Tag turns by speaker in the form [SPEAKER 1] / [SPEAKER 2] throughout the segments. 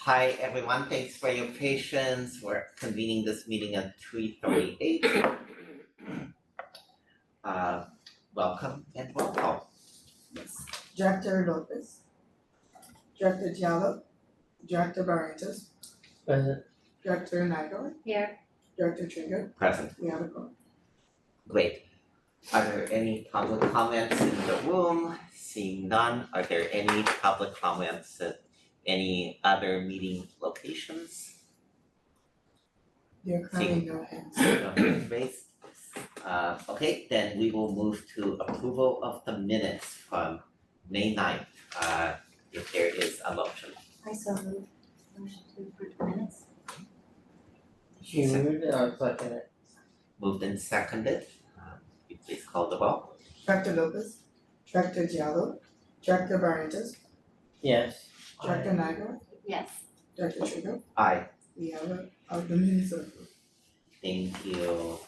[SPEAKER 1] Hi, everyone. Thanks for your patience. We're convening this meeting at 3:38. Welcome and welcome.
[SPEAKER 2] Director Lopez, Director Diallo, Director Barrientos,
[SPEAKER 3] Present.
[SPEAKER 2] Director Nigel,
[SPEAKER 4] Here.
[SPEAKER 2] Director Trigger,
[SPEAKER 1] Present.
[SPEAKER 2] we have a quorum.
[SPEAKER 1] Great. Are there any public comments in the room? Seeing none, are there any public comments at any other meeting locations?
[SPEAKER 2] There are currently no hands.
[SPEAKER 1] No hands raised. Okay, then we will move to approval of the minutes from May 9th. If there is a motion.
[SPEAKER 4] I so move. Motion to approve the minutes.
[SPEAKER 3] She moved it, I'll second it.
[SPEAKER 1] Moved and seconded. Will you please call the roll?
[SPEAKER 2] Director Lopez, Director Diallo, Director Barrientos,
[SPEAKER 3] Yes.
[SPEAKER 2] Director Nigel,
[SPEAKER 4] Yes.
[SPEAKER 2] Director Trigger,
[SPEAKER 1] Aye.
[SPEAKER 2] we have the minutes are approved.
[SPEAKER 1] Thank you.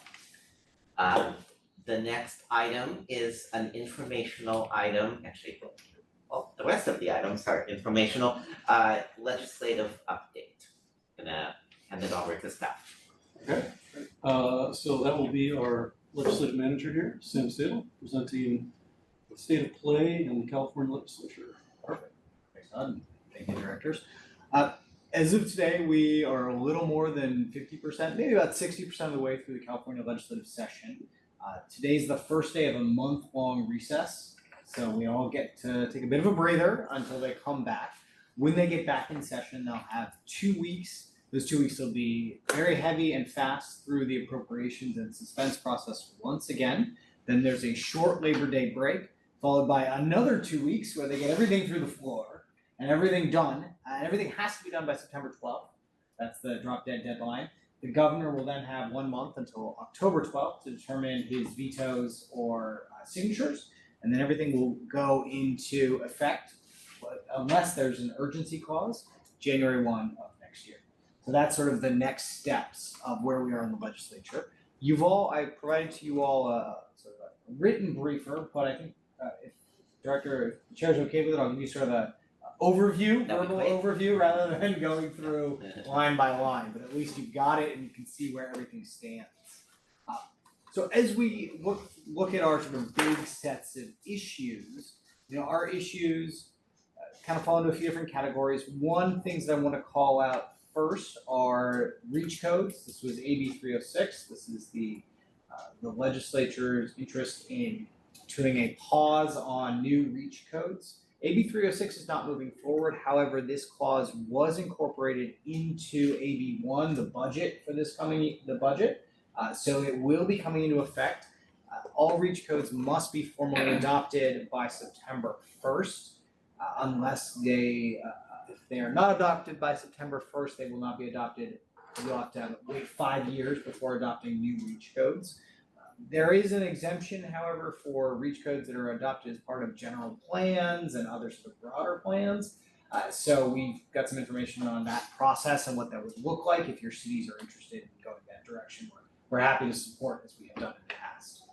[SPEAKER 1] The next item is an informational item, actually, well, the rest of the items are informational, legislative update. Gonna hand it over to staff.
[SPEAKER 5] Okay, so that will be our legislative manager here, Sam Stable, presenting the state of play in the California legislature.
[SPEAKER 6] Perfect. Thanks, Todd. Thank you, directors. As of today, we are a little more than 50%, maybe about 60% of the way through the California legislative session. Today's the first day of a month-long recess, so we all get to take a bit of a breather until they come back. When they get back in session, they'll have 2 weeks. Those 2 weeks will be very heavy and fast through the appropriations and suspense process once again. Then there's a short Labor Day break, followed by another 2 weeks where they get everything through the floor and everything done. And everything has to be done by September 12th. That's the drop dead deadline. The governor will then have 1 month until October 12th to determine his vetoes or signatures. And then everything will go into effect, unless there's an urgency clause, January 1 of next year. So that's sort of the next steps of where we are in the legislature. I provided to you all sort of a written briefer, but I think if the chair's okay with it, I'll give you sort of a overview, verbal overview, rather than going through line by line, but at least you've got it and you can see where everything stands. So as we look at our sort of big sets of issues, our issues kind of fall into a few different categories. Things that I want to call out first are reach codes. This was AB 306. This is the legislature's interest in doing a pause on new reach codes. AB 306 is not moving forward. However, this clause was incorporated into AB 1, the budget for the budget. So it will be coming into effect. All reach codes must be formally adopted by September 1st, unless if they are not adopted by September 1st, they will not be adopted. You'll have to wait 5 years before adopting new reach codes. There is an exemption, however, for reach codes that are adopted as part of general plans and other sort of broader plans. So we've got some information on that process and what that would look like if your cities are interested in going that direction. We're happy to support as we have done in the past.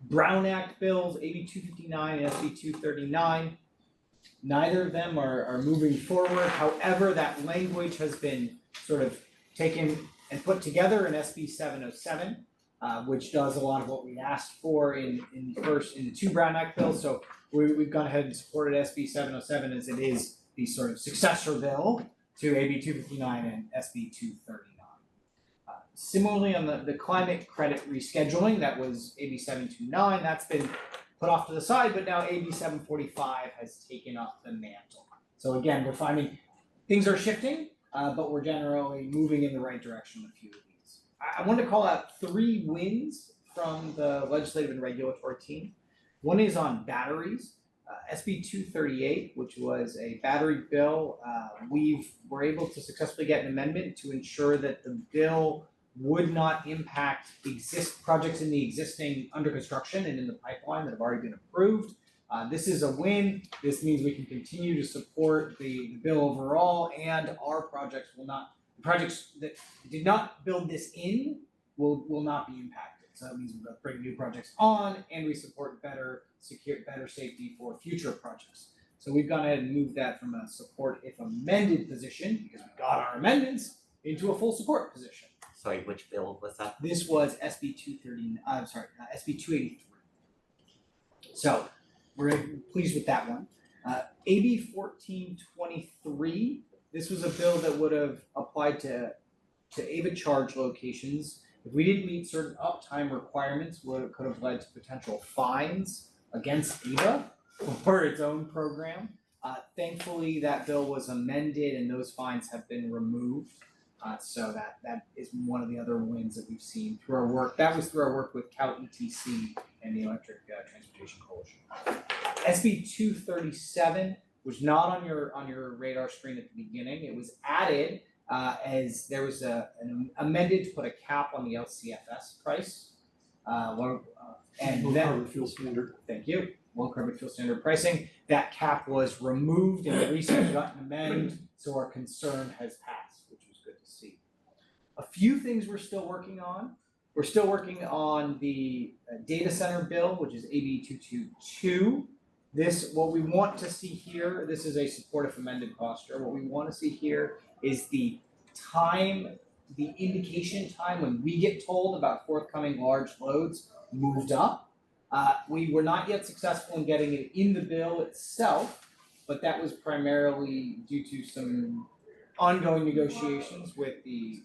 [SPEAKER 6] Brown Act bills, AB 259 and SB 239. Neither of them are moving forward. However, that language has been sort of taken and put together in SB 707. Which does a lot of what we asked for in the 2 Brown Act bills. So we've gone ahead and supported SB 707 as it is the sort of successor bill to AB 259 and SB 239. Similarly, on the climate credit rescheduling, that was AB 729, that's been put off to the side, but now AB 745 has taken up the mantle. So again, we're finding things are shifting, but we're generally moving in the right direction with a few of these. I want to call out 3 wins from the legislative and regulatory team. One is on batteries. SB 238, which was a battery bill, we were able to successfully get an amendment to ensure that the bill would not impact projects in the existing under construction and in the pipeline that have already been approved. This is a win. This means we can continue to support the bill overall, and our projects that did not build this in will not be impacted. So that means we'll bring new projects on, and we support better safety for future projects. So we've gone ahead and moved that from a support if amended position, because we got our amendments, into a full support position.
[SPEAKER 1] Sorry, which bill was that?
[SPEAKER 6] This was SB 283. So we're pleased with that one. AB 1423, this was a bill that would have applied to AVA charge locations. If we didn't meet certain uptime requirements, could have led to potential fines against AVA for its own program. Thankfully, that bill was amended and those fines have been removed. So that is one of the other wins that we've seen through our work. That was through our work with Cal ETC and the Electric Transportation Coalition. SB 237 was not on your radar screen at the beginning. It was added as there was an amended to put a cap on the LCFS price. And
[SPEAKER 5] Low
[SPEAKER 6] then,
[SPEAKER 5] carbon fuel standard.
[SPEAKER 6] thank you, low carbon fuel standard pricing. That cap was removed and the recent got an amend, so our concern has passed, which was good to see. A few things we're still working on. We're still working on the data center bill, which is AB 222. What we want to see here, this is a supportive amended posture. What we want to see here is the indication time when we get told about forthcoming large loads moved up. We were not yet successful in getting it in the bill itself, but that was primarily due to some ongoing negotiations with the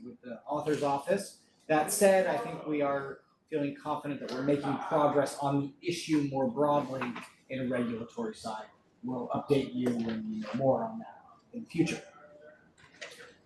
[SPEAKER 6] author's office. That said, I think we are feeling confident that we're making progress on the issue more broadly in a regulatory side. We'll update you when we know more on that in the future.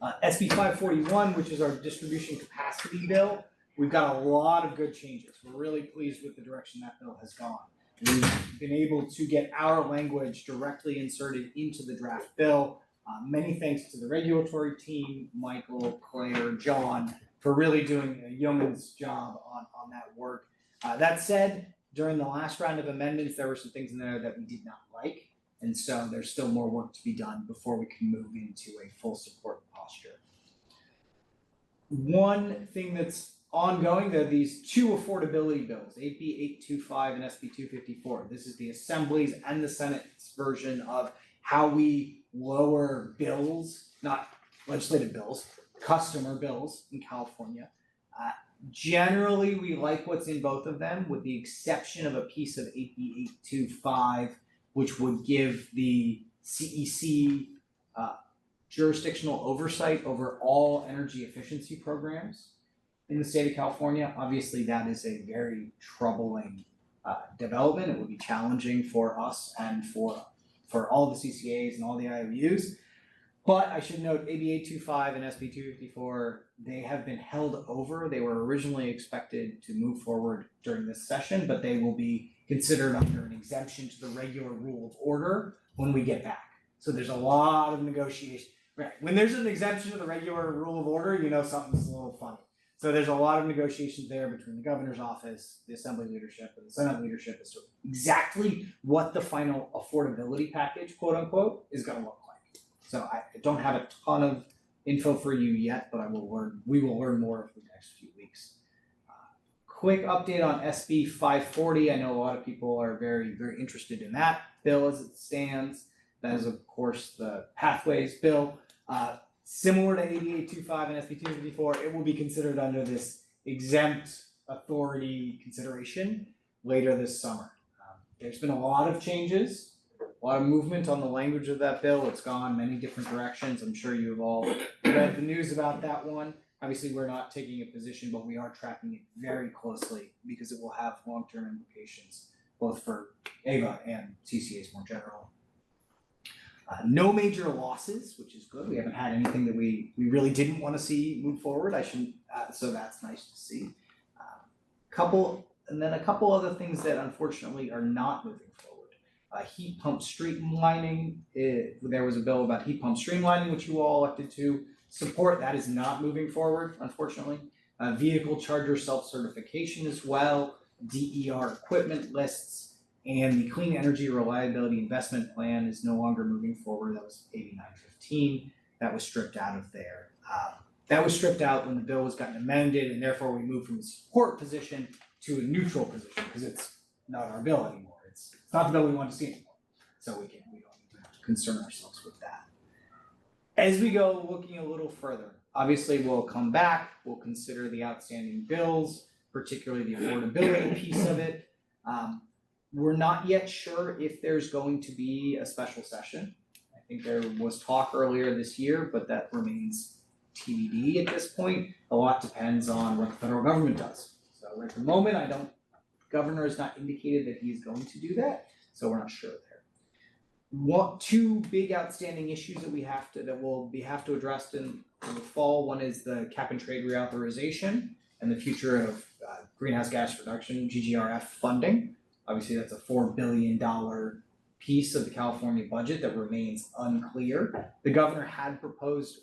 [SPEAKER 6] SB 541, which is our distribution capacity bill, we've got a lot of good changes. We're really pleased with the direction that bill has gone. We've been able to get our language directly inserted into the draft bill. Many thanks to the regulatory team, Michael, Claire, John, for really doing a yeoman's job on that work. That said, during the last round of amendments, there were some things in there that we did not like. And so there's still more work to be done before we can move into a full support posture. One thing that's ongoing, there are these two affordability bills, AB 825 and SB 254. This is the Assembly's and the Senate's version of how we lower bills, not legislative bills, customer bills in California. Generally, we like what's in both of them, with the exception of a piece of AB 825, which would give the CEC jurisdictional oversight over all energy efficiency programs in the state of California. Obviously, that is a very troubling development. It would be challenging for us and for all the CCAs and all the IOUs. But I should note AB 825 and SB 254, they have been held over. They were originally expected to move forward during this session, but they will be considered under an exemption to the regular rule of order when we get back. So there's a lot of negotiation. Right. When there's an exemption to the regular rule of order, you know something's a little funny. So there's a lot of negotiations there between the governor's office, the Assembly leadership, and the Senate leadership as to exactly what the final affordability package, quote unquote, is going to look like. So I don't have a ton of info for you yet, but we will learn more over the next few weeks. Quick update on SB 540. I know a lot of people are very, very interested in that bill as it stands. That is, of course, the Pathways bill. Similar to AB 825 and SB 254, it will be considered under this exempt authority consideration later this summer. There's been a lot of changes, a lot of movement on the language of that bill. It's gone many different directions. I'm sure you've all read the news about that one. Obviously, we're not taking a position, but we are tracking it very closely because it will have long-term implications, both for AVA and CCAs more general. No major losses, which is good. We haven't had anything that we really didn't want to see move forward. So that's nice to see. A couple other things that unfortunately are not moving forward. Heat pump streamlining. There was a bill about heat pump streamlining, which you all elected to support. That is not moving forward, unfortunately. Vehicle charger self-certification as well. DER equipment lists. And the Clean Energy Reliability Investment Plan is no longer moving forward. That was AB 915. That was stripped out of there. That was stripped out when the bill was gotten amended, and therefore we moved from a support position to a neutral position because it's not our bill anymore. It's not the bill we want to see anymore. So we don't need to concern ourselves with that. As we go looking a little further, obviously we'll come back, we'll consider the outstanding bills, particularly the affordability piece of it. We're not yet sure if there's going to be a special session. I think there was talk earlier this year, but that remains TBD at this point. A lot depends on what the federal government does. So at the moment, governor has not indicated that he's going to do that, so we're not sure there. Two big outstanding issues that we have to address in the fall. One is the cap and trade reauthorization and the future of greenhouse gas reduction, GGRF funding. Obviously, that's a $4 billion piece of the California budget that remains unclear. The governor had proposed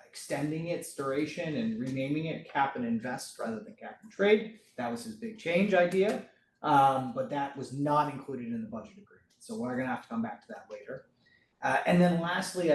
[SPEAKER 6] extending its duration and renaming it cap and invest rather than cap and trade. That was his big change idea, but that was not included in the budget agreement. So we're gonna have to come back to that later. And then lastly,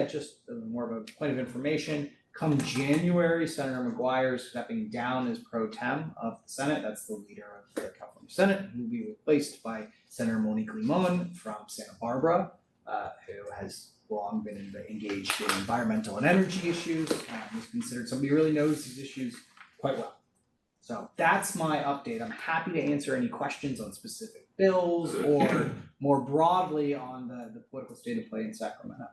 [SPEAKER 6] more of a point of information, come January, Senator McGuire is stepping down as pro tem of the Senate. That's the leader of the California Senate, who will be replaced by Senator Monique Limon from Santa Barbara, who has long been engaged in environmental and energy issues, is considered somebody who really knows these issues quite well. So that's my update. I'm happy to answer any questions on specific bills or more broadly on the political state of play in Sacramento.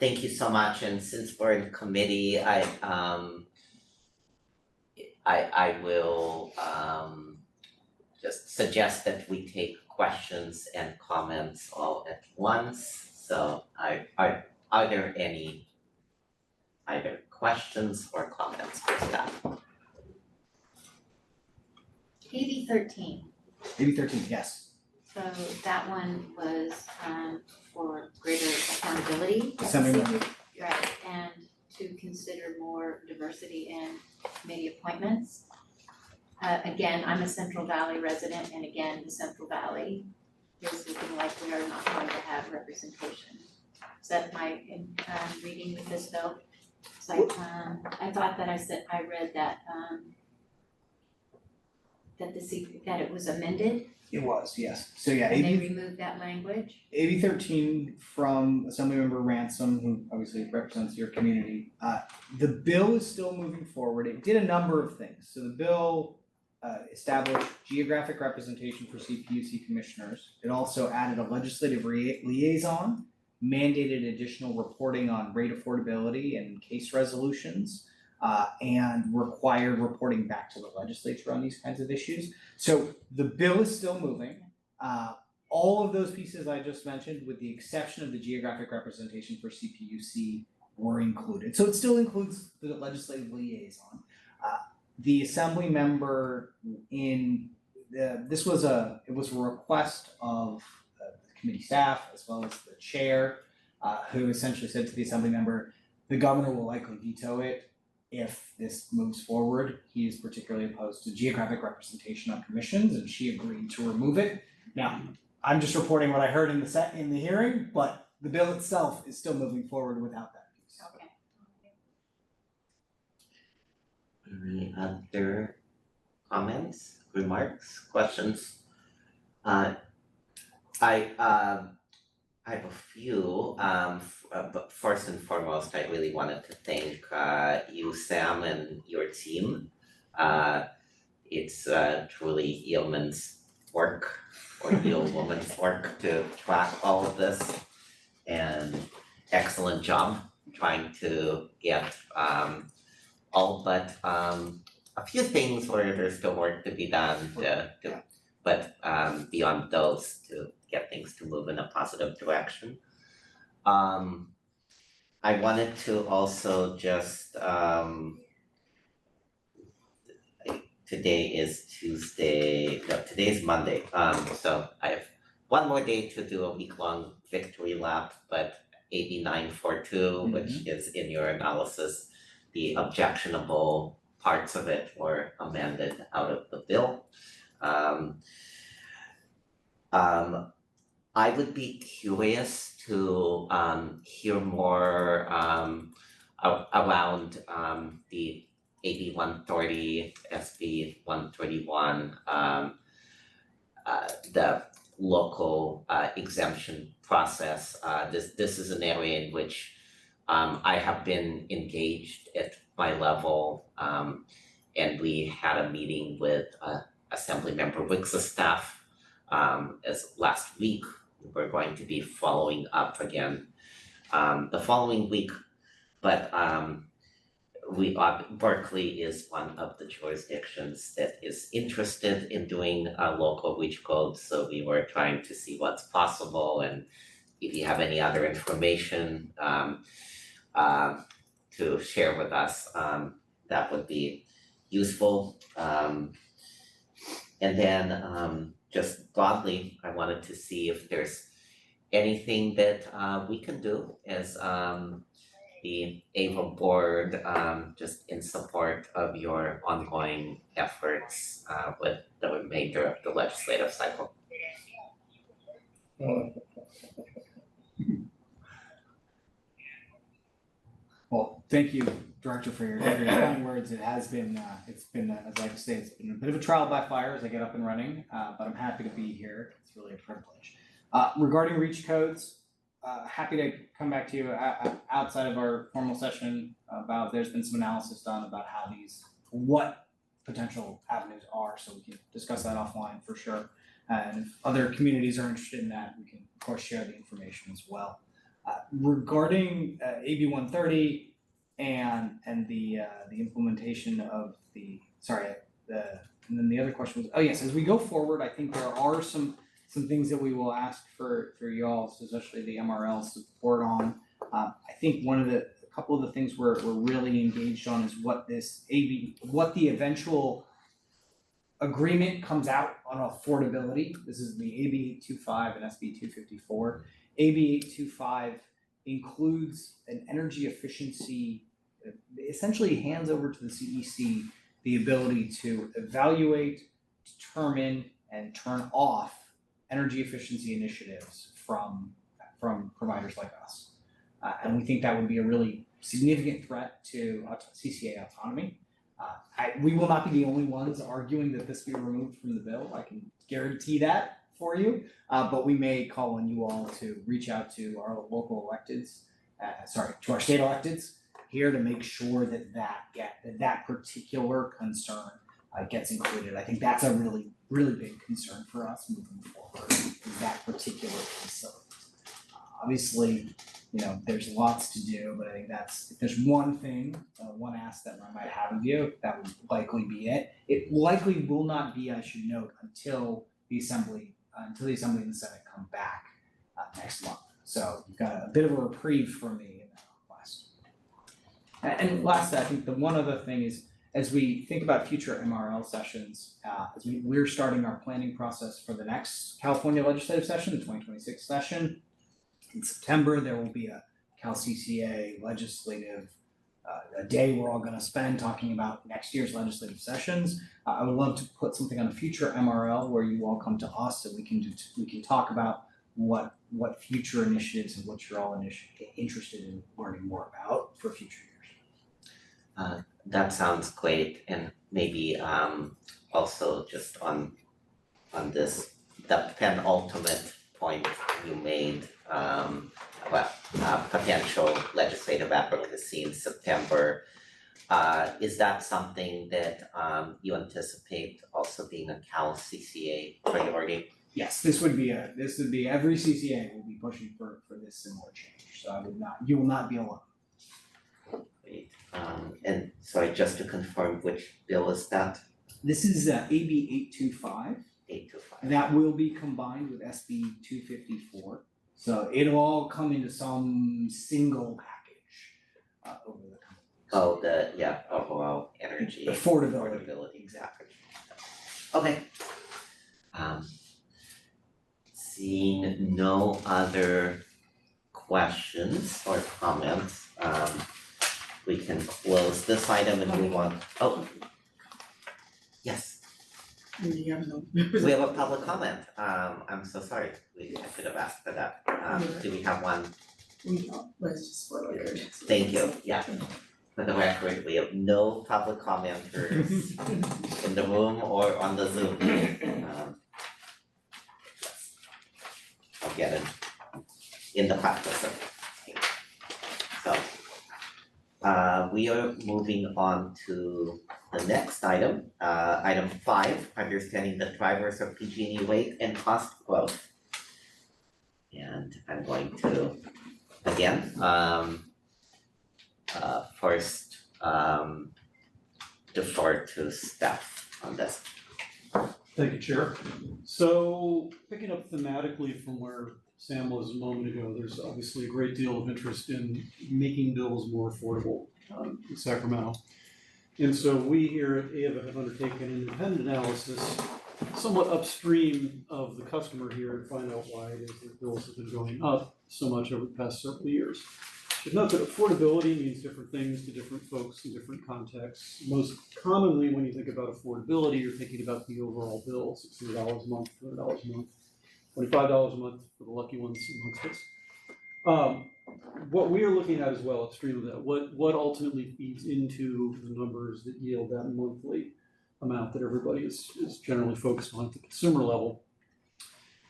[SPEAKER 1] Thank you so much, and since we're in committee, I will just suggest that we take questions and comments all at once. So are there any either questions or comments for staff?
[SPEAKER 4] AB 13,
[SPEAKER 6] AB 13, yes.
[SPEAKER 4] so that one was for greater accountability.
[SPEAKER 6] Assemblyman.
[SPEAKER 4] Right, and to consider more diversity in committee appointments. Again, I'm a Central Valley resident, and again, the Central Valley is looking like we are not going to have representation. Is that my reading with this bill? It's like, I thought that I read that that it was amended,
[SPEAKER 6] It was, yes. So yeah,
[SPEAKER 4] and they
[SPEAKER 6] AB
[SPEAKER 4] removed that language.
[SPEAKER 6] 13 from Assemblymember Ransom, who obviously represents your community. The bill is still moving forward. It did a number of things. So the bill established geographic representation for CPUC commissioners. It also added a legislative liaison, mandated additional reporting on rate affordability and case resolutions, and required reporting back to the legislature on these kinds of issues. So the bill is still moving. All of those pieces I just mentioned, with the exception of the geographic representation for CPUC, were included. So it still includes the legislative liaison. The assembly member it was a request of the committee staff as well as the chair, who essentially said to the assembly member, the governor will likely veto it if this moves forward. He is particularly opposed to geographic representation on commissions, and she agreed to remove it. Now, I'm just reporting what I heard in the hearing, but the bill itself is still moving forward without that piece.
[SPEAKER 4] Okay.
[SPEAKER 1] Any other comments, remarks, questions? I have a few, but first and foremost, I really wanted to thank you, Sam, and your team. It's truly yeoman's work or yeoman's work to track all of this, and excellent job trying to get all but a few things where there's still work to be done but beyond those, to get things to move in a positive direction. I wanted to also just today is Tuesday, no, today's Monday, so I have one more day to do a week-long victory lap, but AB 942, which is in your analysis, the objectionable parts of it were amended out of the bill. I would be curious to hear more around the AB 130, SB 131, local exemption process. This is an area in which I have been engaged at my level, and we had a meeting with Assemblymember Wicks's staff as last week. We're going to be following up again the following week, but Berkeley is one of the jurisdictions that is interested in doing a local reach code, so we were trying to see what's possible, and if you have any other information to share with us, that would be useful. And then just broadly, I wanted to see if there's anything that we can do as the AVA board, just in support of your ongoing efforts with the remainder of the legislative cycle.
[SPEAKER 6] Well, thank you, Director, for your kind words. It has been, as I like to say, it's been a bit of a trial by fire as I get up and running, but I'm happy to be here. It's really a privilege. Regarding reach codes, happy to come back to you outside of our formal session about, there's been some analysis done about how what potential avenues are, so we can discuss that offline for sure. And if other communities are interested in that, we can of course share the information as well. Regarding AB 130 and the implementation of and then the other question was, oh yes, as we go forward, I think there are some things that we will ask for y'all, especially the MRL support on. I think a couple of the things we're really engaged on is what the eventual agreement comes out on affordability. This is the AB 825 and SB 254. AB 825 includes an energy efficiency, essentially hands over to the CEC the ability to evaluate, determine, and turn off energy efficiency initiatives from providers like us. And we think that would be a really significant threat to CCA autonomy. We will not be the only ones arguing that this be removed from the bill. I can guarantee that for you, but we may call on you all to reach out to our local electeds, to our state electeds here to make sure that particular concern gets included. I think that's a really, really big concern for us moving forward, is that particular facility. Obviously, there's lots to do, but I think if there's one thing, one ask that I might have of you, that would likely be it. It likely will not be, I should note, until the Assembly and the Senate come back next month. So you've got a bit of a reprieve from me in that request. And last, I think the one other thing is, as we think about future MRL sessions, as we're starting our planning process for the next California legislative session, the 2026 session. In September, there will be a Cal CCA legislative a day we're all going to spend talking about next year's legislative sessions. I would love to put something on a future MRL where you all come to us and we can talk about what future initiatives and what you're all interested in learning more about for future years.
[SPEAKER 1] That sounds great, and maybe also just on this, the penultimate point you made about potential legislative advocacy in September. Is that something that you anticipate also being a Cal CCA priority?
[SPEAKER 6] Yes, this would be every CCA will be pushing for this similar change. So you will not be alone.
[SPEAKER 1] Great. And sorry, just to confirm, which bill is that?
[SPEAKER 6] This is AB 825.
[SPEAKER 1] 825.
[SPEAKER 6] That will be combined with SB 254. So it'll all come into some single package over the coming years.
[SPEAKER 1] Overall energy.
[SPEAKER 6] Affordability.
[SPEAKER 1] Exactly. Okay. Seeing no other questions or comments, we can close this item and move on. Oh. Yes, we have a public comment. I'm so sorry, I could have asked for that. Do we have one?
[SPEAKER 2] We don't, let's just for the record.
[SPEAKER 1] Thank you, yeah. For the record, we have no public commenters in the room or on the Zoom. get in the practice of it. So we are moving on to the next item, item 5, understanding the drivers of PG&E rate and cost growth. And I'm going to, again, first defer to Steph on this.
[SPEAKER 5] Thank you, Chair. So picking up thematically from where Sam was a moment ago, there's obviously a great deal of interest in making bills more affordable in Sacramento. And so we here at AVA have undertaken an independent analysis somewhat upstream of the customer here to find out why it is that bills have been going up so much over the past several years. Should note that affordability means different things to different folks in different contexts. Most commonly, when you think about affordability, you're thinking about the overall bill, $600 a month, $200 a month, $25 a month for the lucky ones amongst us. What we are looking at as well, upstream of that, what ultimately feeds into the numbers that yield that monthly amount that everybody is generally focused on at the consumer level.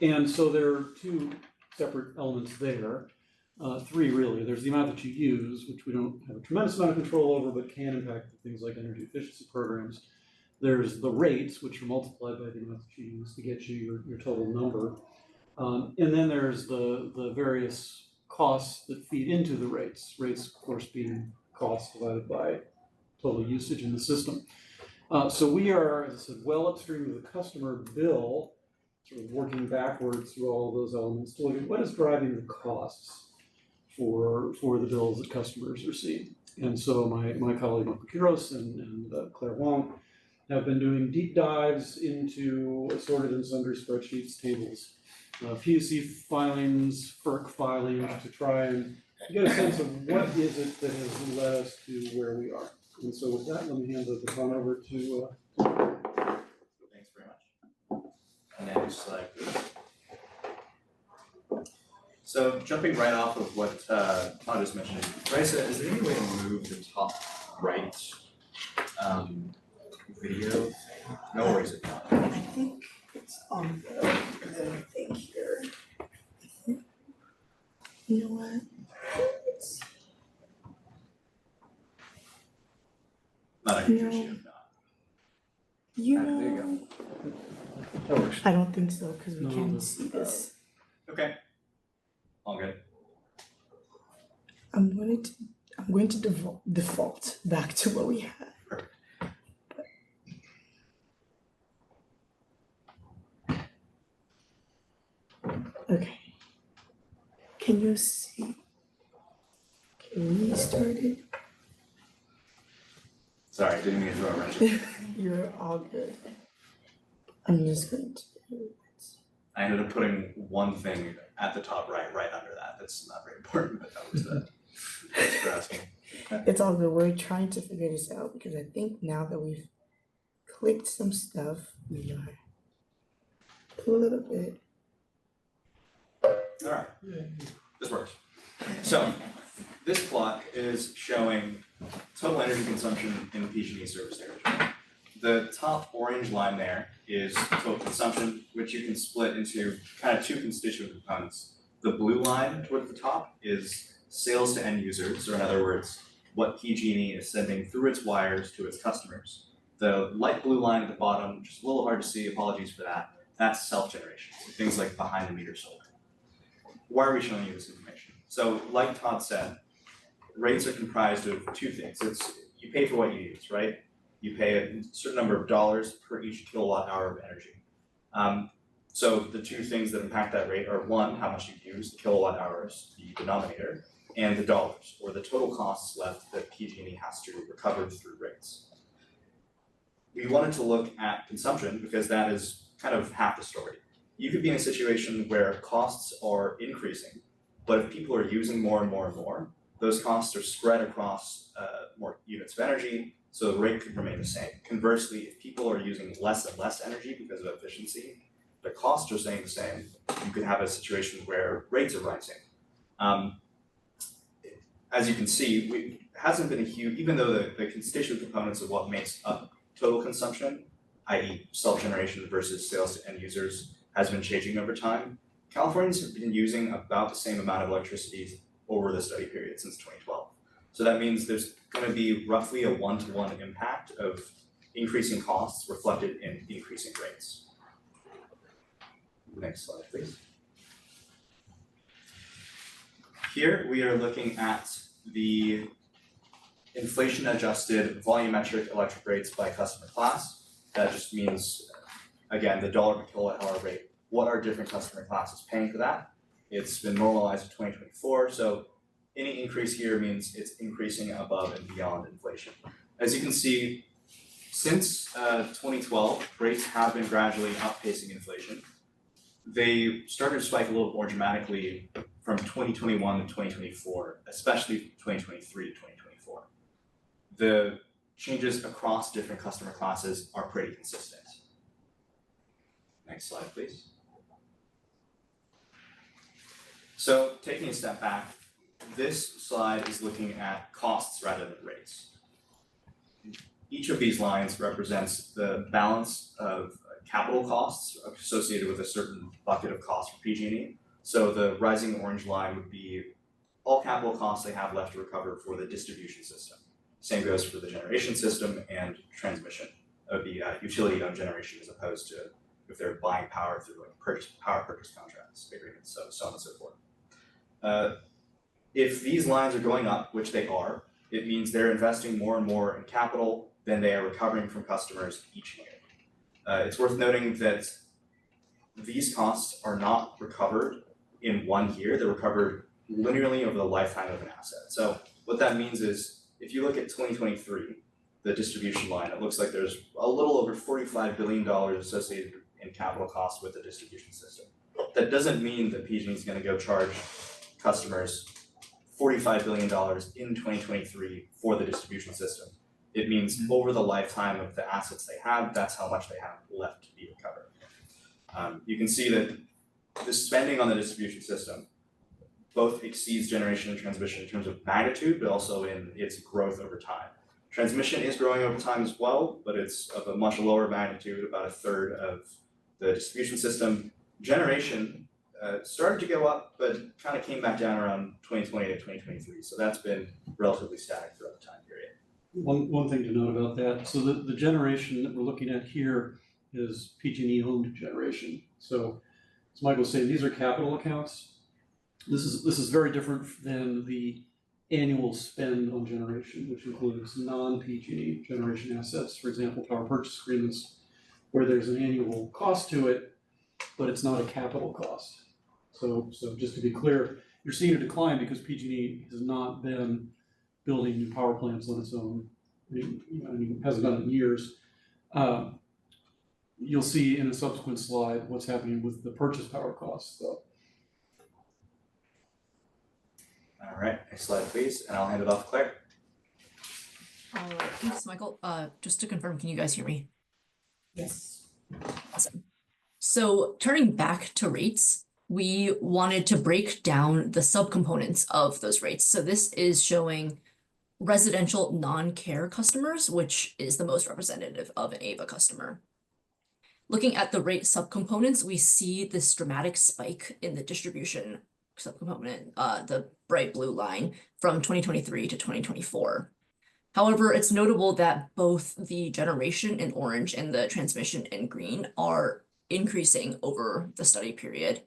[SPEAKER 5] And so there are two separate elements there. 3 really. There's the amount that you use, which we don't have a tremendous amount of control over, but can impact things like energy efficiency programs. There's the rates, which are multiplied by the amount that you use to get you your total number. And then there's the various costs that feed into the rates. Rates, of course, being costs divided by total usage in the system. So we are, as I said, well upstream of the customer bill, sort of working backwards through all of those elements to look at what is driving the costs for the bills that customers are seeing. And so my colleague Michael Quiros and Claire Wong have been doing deep dives into assorted and sundry spreadsheets, tables, PUC filings, FERC filings, to try and get a sense of what is it that has led us to where we are. And so with that, let me hand the baton over to
[SPEAKER 7] Thanks very much. Next slide, please. So jumping right off of what Todd just mentioned, Raisa, is there any way to move the top right video thing? No worries if not.
[SPEAKER 2] I think it's on the thing here. You know what? It's,
[SPEAKER 7] Not a huge issue if not.
[SPEAKER 2] you
[SPEAKER 7] There you
[SPEAKER 2] know,
[SPEAKER 5] that works.
[SPEAKER 2] I don't think so because we
[SPEAKER 5] No,
[SPEAKER 2] can't
[SPEAKER 5] no.
[SPEAKER 2] see this.
[SPEAKER 7] Okay. All good.
[SPEAKER 2] I'm going to default back to what we had.
[SPEAKER 7] Perfect.
[SPEAKER 2] Okay. Can you see? Can we start it?
[SPEAKER 7] Sorry, didn't mean to throw a wrench in.
[SPEAKER 2] You're all good. I'm just going to.
[SPEAKER 7] I ended up putting one thing at the top right under that. That's not very important, but that was the, thanks for asking.
[SPEAKER 2] It's all good. We're trying to figure this out because I think now that we've clicked some stuff, we are pull a little bit.
[SPEAKER 7] All right, this works. So this plot is showing total energy consumption in the PG&E service area. The top orange line there is total consumption, which you can split into kind of 2 constituent components. The blue line toward the top is sales to end users, or in other words, what PG&E is sending through its wires to its customers. The light blue line at the bottom, just a little hard to see, apologies for that, that's self-generation, so things like behind the meter solar. Why are we showing you this information? So like Todd said, rates are comprised of 2 things. It's you pay for what you use, right? You pay a certain number of dollars per each kilowatt hour of energy. So the 2 things that impact that rate are 1, how much you use, the kilowatt hours, the denominator, and the dollars, or the total costs left that PG&E has to recover through rates. We wanted to look at consumption because that is kind of half the story. You could be in a situation where costs are increasing, but if people are using more and more and more, those costs are spread across more units of energy, so the rate could remain the same. Conversely, if people are using less and less energy because of efficiency, the costs are staying the same, you could have a situation where rates are rising. As you can see, it hasn't been a huge, even though the constituent components of what makes up total consumption, i.e. self-generation versus sales to end users, has been changing over time, Californians have been using about the same amount of electricity over the study period since 2012. So that means there's gonna be roughly a 1-to-1 impact of increasing costs reflected in increasing rates. Next slide, please. Here we are looking at the inflation-adjusted volumetric electric rates by customer class. That just means, again, the dollar per kilowatt hour rate. What are different customer classes paying for that? It's been normalized in 2024, so any increase here means it's increasing above and beyond inflation. As you can see, since 2012, rates have been gradually outpacing inflation. They started to spike a little more dramatically from 2021 to 2024, especially 2023 to 2024. The changes across different customer classes are pretty consistent. Next slide, please. So taking a step back, this slide is looking at costs rather than rates. Each of these lines represents the balance of capital costs associated with a certain bucket of cost for PG&E. So the rising orange line would be all capital costs they have left to recover for the distribution system. Same goes for the generation system and transmission of the utility-owned generation, as opposed to if they're buying power through like power purchase contracts, agreements, so on and so forth. If these lines are going up, which they are, it means they're investing more and more in capital than they are recovering from customers each year. It's worth noting that these costs are not recovered in 1 year, they're recovered linearly over the lifetime of an asset. So what that means is, if you look at 2023, the distribution line, it looks like there's a little over $45 billion associated in capital costs with the distribution system. That doesn't mean that PG&E is going to go charge customers $45 billion in 2023 for the distribution system. It means over the lifetime of the assets they have, that's how much they have left to be recovered. You can see that the spending on the distribution system both exceeds generation and transmission in terms of magnitude, but also in its growth over time. Transmission is growing over time as well, but it's of a much lower magnitude, about a third of the distribution system. Generation started to go up, but kind of came back down around 2020 to 2023. So that's been relatively static throughout the time period.
[SPEAKER 5] One thing to note about that, so the generation that we're looking at here is PG&E owned generation. So as Michael was saying, these are capital accounts. This is very different than the annual spend on generation, which includes non-PG&E generation assets, for example, power purchase agreements, where there's an annual cost to it, but it's not a capital cost. So just to be clear, you're seeing a decline because PG&E has not been building new power plants on its own. It hasn't done it in years. You'll see in a subsequent slide what's happening with the purchase power costs, though.
[SPEAKER 7] All right, next slide, please, and I'll hand it off to Claire.
[SPEAKER 8] All right, thanks, Michael. Just to confirm, can you guys hear me?
[SPEAKER 2] Yes.
[SPEAKER 8] Awesome. So turning back to rates, we wanted to break down the subcomponents of those rates. So this is showing residential non-care customers, which is the most representative of an AVA customer. Looking at the rate subcomponents, we see this dramatic spike in the distribution subcomponent, the bright blue line, from 2023 to 2024. However, it's notable that both the generation in orange and the transmission in green are increasing over the study period,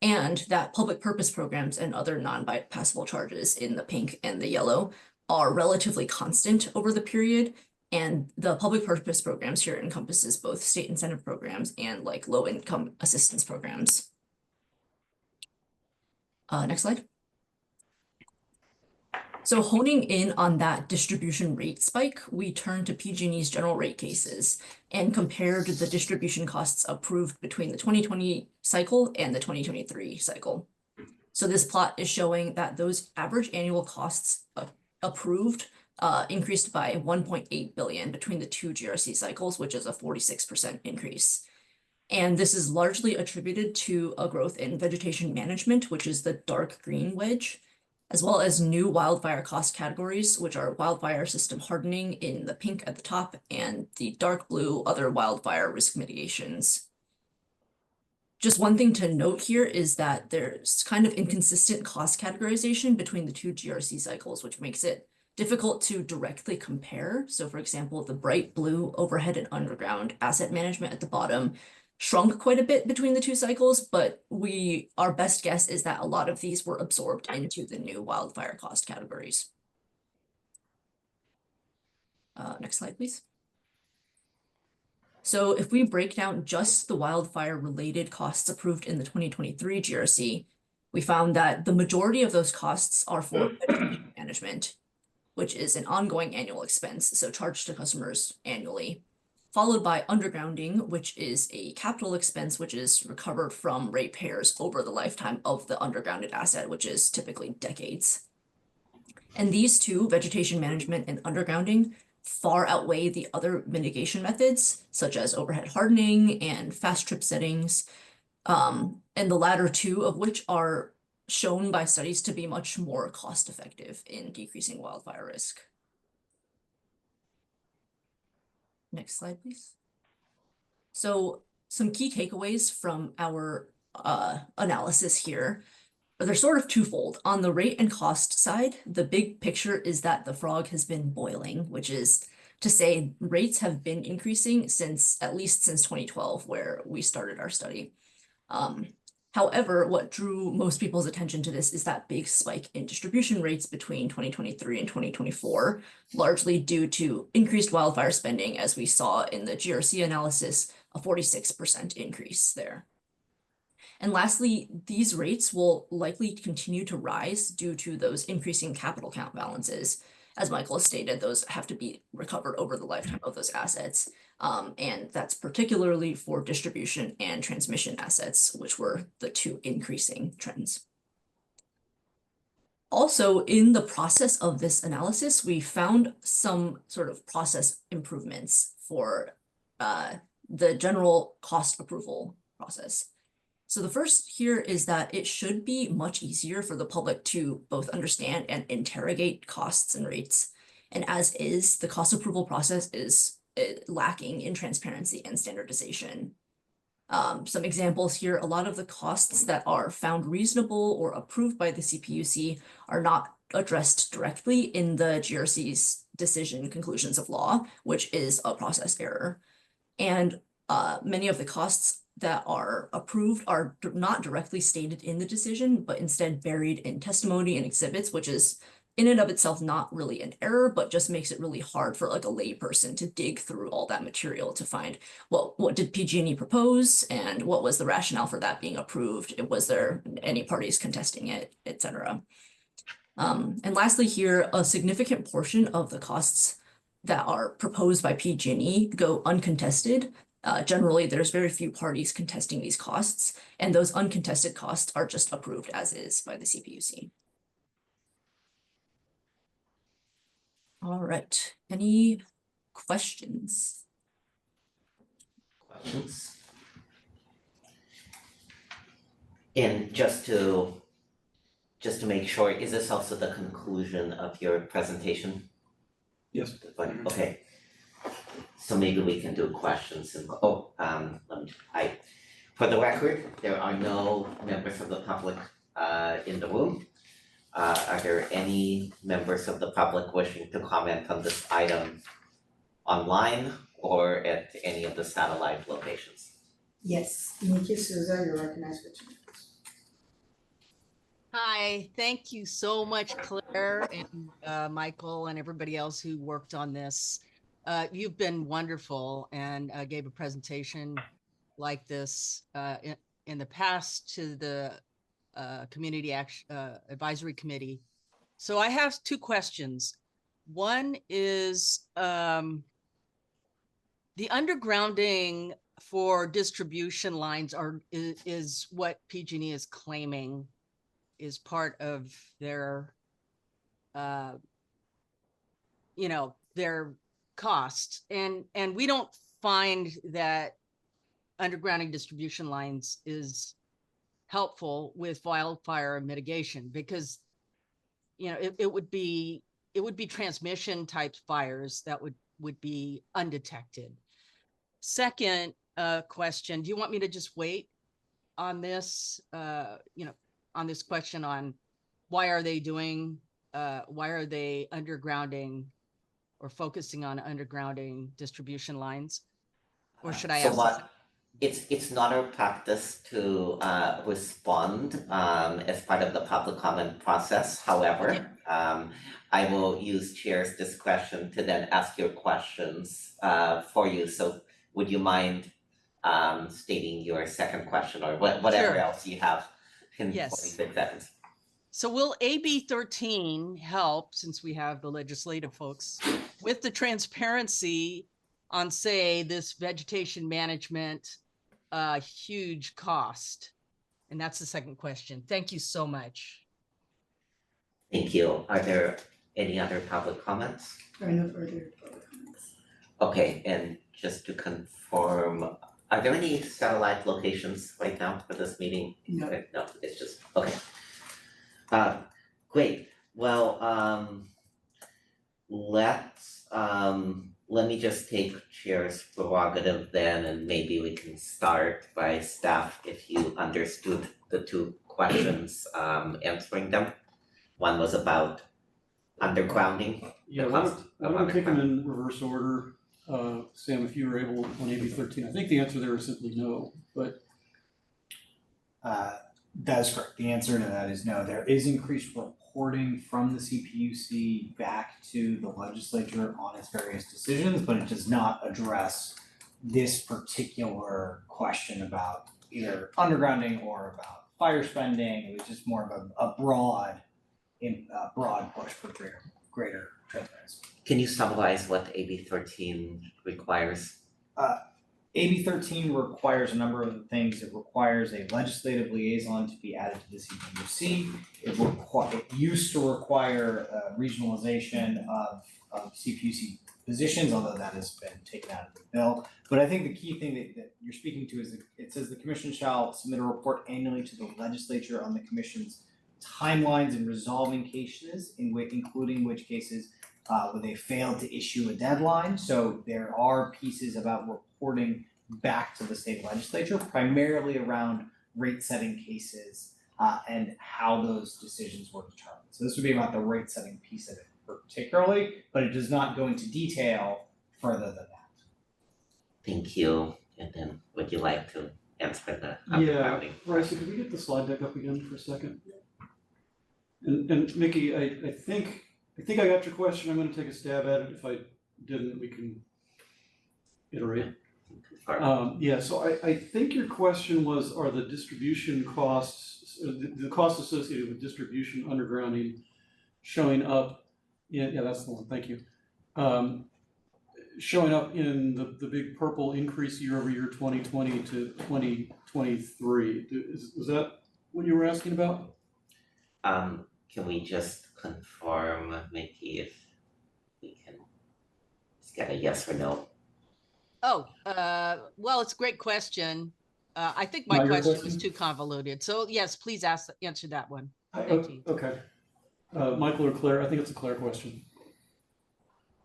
[SPEAKER 8] and that public purpose programs and other non-bypassable charges in the pink and the yellow are relatively constant over the period. And the public purpose programs here encompasses both state incentive programs and like low income assistance programs. Next slide. So honing in on that distribution rate spike, we turned to PG&E's general rate cases and compared the distribution costs approved between the 2020 cycle and the 2023 cycle. So this plot is showing that those average annual costs approved increased by 1.8 billion between the two GRC cycles, which is a 46% increase. And this is largely attributed to a growth in vegetation management, which is the dark green wedge, as well as new wildfire cost categories, which are wildfire system hardening in the pink at the top and the dark blue other wildfire risk mitigations. Just one thing to note here is that there's kind of inconsistent cost categorization between the two GRC cycles, which makes it difficult to directly compare. So for example, the bright blue overhead and underground asset management at the bottom shrunk quite a bit between the two cycles, but our best guess is that a lot of these were absorbed into the new wildfire cost categories. Next slide, please. So if we break down just the wildfire related costs approved in the 2023 GRC, we found that the majority of those costs are for vegetation management, which is an ongoing annual expense, so charged to customers annually, followed by undergrounding, which is a capital expense, which is recovered from ratepayers over the lifetime of the undergrounded asset, which is typically decades. And these two, vegetation management and undergrounding, far outweigh the other mitigation methods, such as overhead hardening and fast trip settings, and the latter two of which are shown by studies to be much more cost effective in decreasing wildfire risk. Next slide, please. So some key takeaways from our analysis here. They're sort of twofold. On the rate and cost side, the big picture is that the frog has been boiling, which is to say rates have been increasing at least since 2012, where we started our study. However, what drew most people's attention to this is that big spike in distribution rates between 2023 and 2024, largely due to increased wildfire spending, as we saw in the GRC analysis, a 46% increase there. And lastly, these rates will likely continue to rise due to those increasing capital count balances. As Michael has stated, those have to be recovered over the lifetime of those assets. And that's particularly for distribution and transmission assets, which were the two increasing trends. Also, in the process of this analysis, we found some sort of process improvements for the general cost approval process. So the first here is that it should be much easier for the public to both understand and interrogate costs and rates. And as is, the cost approval process is lacking in transparency and standardization. Some examples here, a lot of the costs that are found reasonable or approved by the CPUC are not addressed directly in the GRC's decision conclusions of law, which is a process error. And many of the costs that are approved are not directly stated in the decision, but instead buried in testimony and exhibits, which is in and of itself not really an error, but just makes it really hard for like a lay person to dig through all that material to find, well, what did PG&E propose and what was the rationale for that being approved? Was there any parties contesting it, etc. And lastly here, a significant portion of the costs that are proposed by PG&E go uncontested. Generally, there's very few parties contesting these costs, and those uncontested costs are just approved as is by the CPUC. All right, any questions?
[SPEAKER 1] Questions? And just to make sure, is this also the conclusion of your presentation?
[SPEAKER 5] Yes.
[SPEAKER 1] Okay. So maybe we can do questions and, for the record, there are no members of the public in the room. Are there any members of the public wishing to comment on this item online or at any of the satellite locations?
[SPEAKER 2] Yes, Nikki Souza, you're recognized for 2 minutes.
[SPEAKER 9] Hi, thank you so much, Claire and Michael and everybody else who worked on this. You've been wonderful and gave a presentation like this in the past to the Community Advisory Committee. So I have 2 questions. One is the undergrounding for distribution lines is what PG&E is claiming is part of their their cost, and we don't find that undergrounding distribution lines is helpful with wildfire mitigation, because it would be transmission type fires that would be undetected. Second question, do you want me to just wait on this, on this question on why are they undergrounding or focusing on undergrounding distribution lines? Or should I
[SPEAKER 1] So
[SPEAKER 9] ask?
[SPEAKER 1] what, it's not our practice to respond as part of the public comment process. However, I will use chair's discretion to then ask your questions for you. So would you mind stating your second question or whatever
[SPEAKER 9] Sure.
[SPEAKER 1] else you have in
[SPEAKER 9] Yes.
[SPEAKER 1] 46 seconds?
[SPEAKER 9] So will AB 13 help, since we have the legislative folks, with the transparency on, say, this vegetation management huge cost? And that's the second question. Thank you so much.
[SPEAKER 1] Thank you. Are there any other public comments?
[SPEAKER 2] There are no further public comments.
[SPEAKER 1] Okay, and just to confirm, are there any satellite locations right now for this meeting?
[SPEAKER 2] No.
[SPEAKER 1] No, it's just, okay. Great, well, let me just take chair's prerogative then, and maybe we can start by staff if you understood the two questions, answering them. One was about undergrounding.
[SPEAKER 5] Yeah,
[SPEAKER 1] the
[SPEAKER 5] why
[SPEAKER 1] cost
[SPEAKER 5] don't
[SPEAKER 1] of
[SPEAKER 5] we take them
[SPEAKER 1] undergrounding.
[SPEAKER 5] in reverse order? Sam, if you were able on AB 13, I think the answer there is simply no, but
[SPEAKER 6] That is correct. The answer to that is no. There is increased reporting from the CPUC back to the legislature on its various decisions, but it does not address this particular question about either undergrounding or about fire spending. It was just more of a broad push for greater transparency.
[SPEAKER 1] Can you summarize what AB 13 requires?
[SPEAKER 6] AB 13 requires a number of things. It requires a legislative liaison to be added to the CPUC. It used to require regionalization of CPUC positions, although that has been taken out of the bill. But I think the key thing that you're speaking to is it says the commission shall submit a report annually to the legislature on the commission's timelines in resolving cases, including which cases where they failed to issue a deadline. So there are pieces about reporting back to the state legislature, primarily around rate setting cases and how those decisions were determined. So this would be about the rate setting piece of it particularly, but it does not go into detail further than that.
[SPEAKER 1] Thank you. And then would you like to answer the
[SPEAKER 5] yeah,
[SPEAKER 1] undergrounding?
[SPEAKER 5] Raisa, could we get the slide deck up again for a second? And Mickey, I think I got your question. I'm gonna take a stab at it. If I didn't, we can iterate. Yeah, so I think your question was, are the distribution costs, the costs associated with distribution undergrounding showing up in, yeah, that's the one, thank you. Showing up in the big purple increase year over year 2020 to 2023. Was that what you were asking about?
[SPEAKER 1] Can we just confirm, Mickey, if we can just get a yes or no?
[SPEAKER 9] Oh, well, it's a great question. I think my
[SPEAKER 5] Not your
[SPEAKER 9] question was
[SPEAKER 5] question?
[SPEAKER 9] too convoluted. So yes, please answer that one.
[SPEAKER 5] Okay. Michael or Claire, I think it's a Claire question.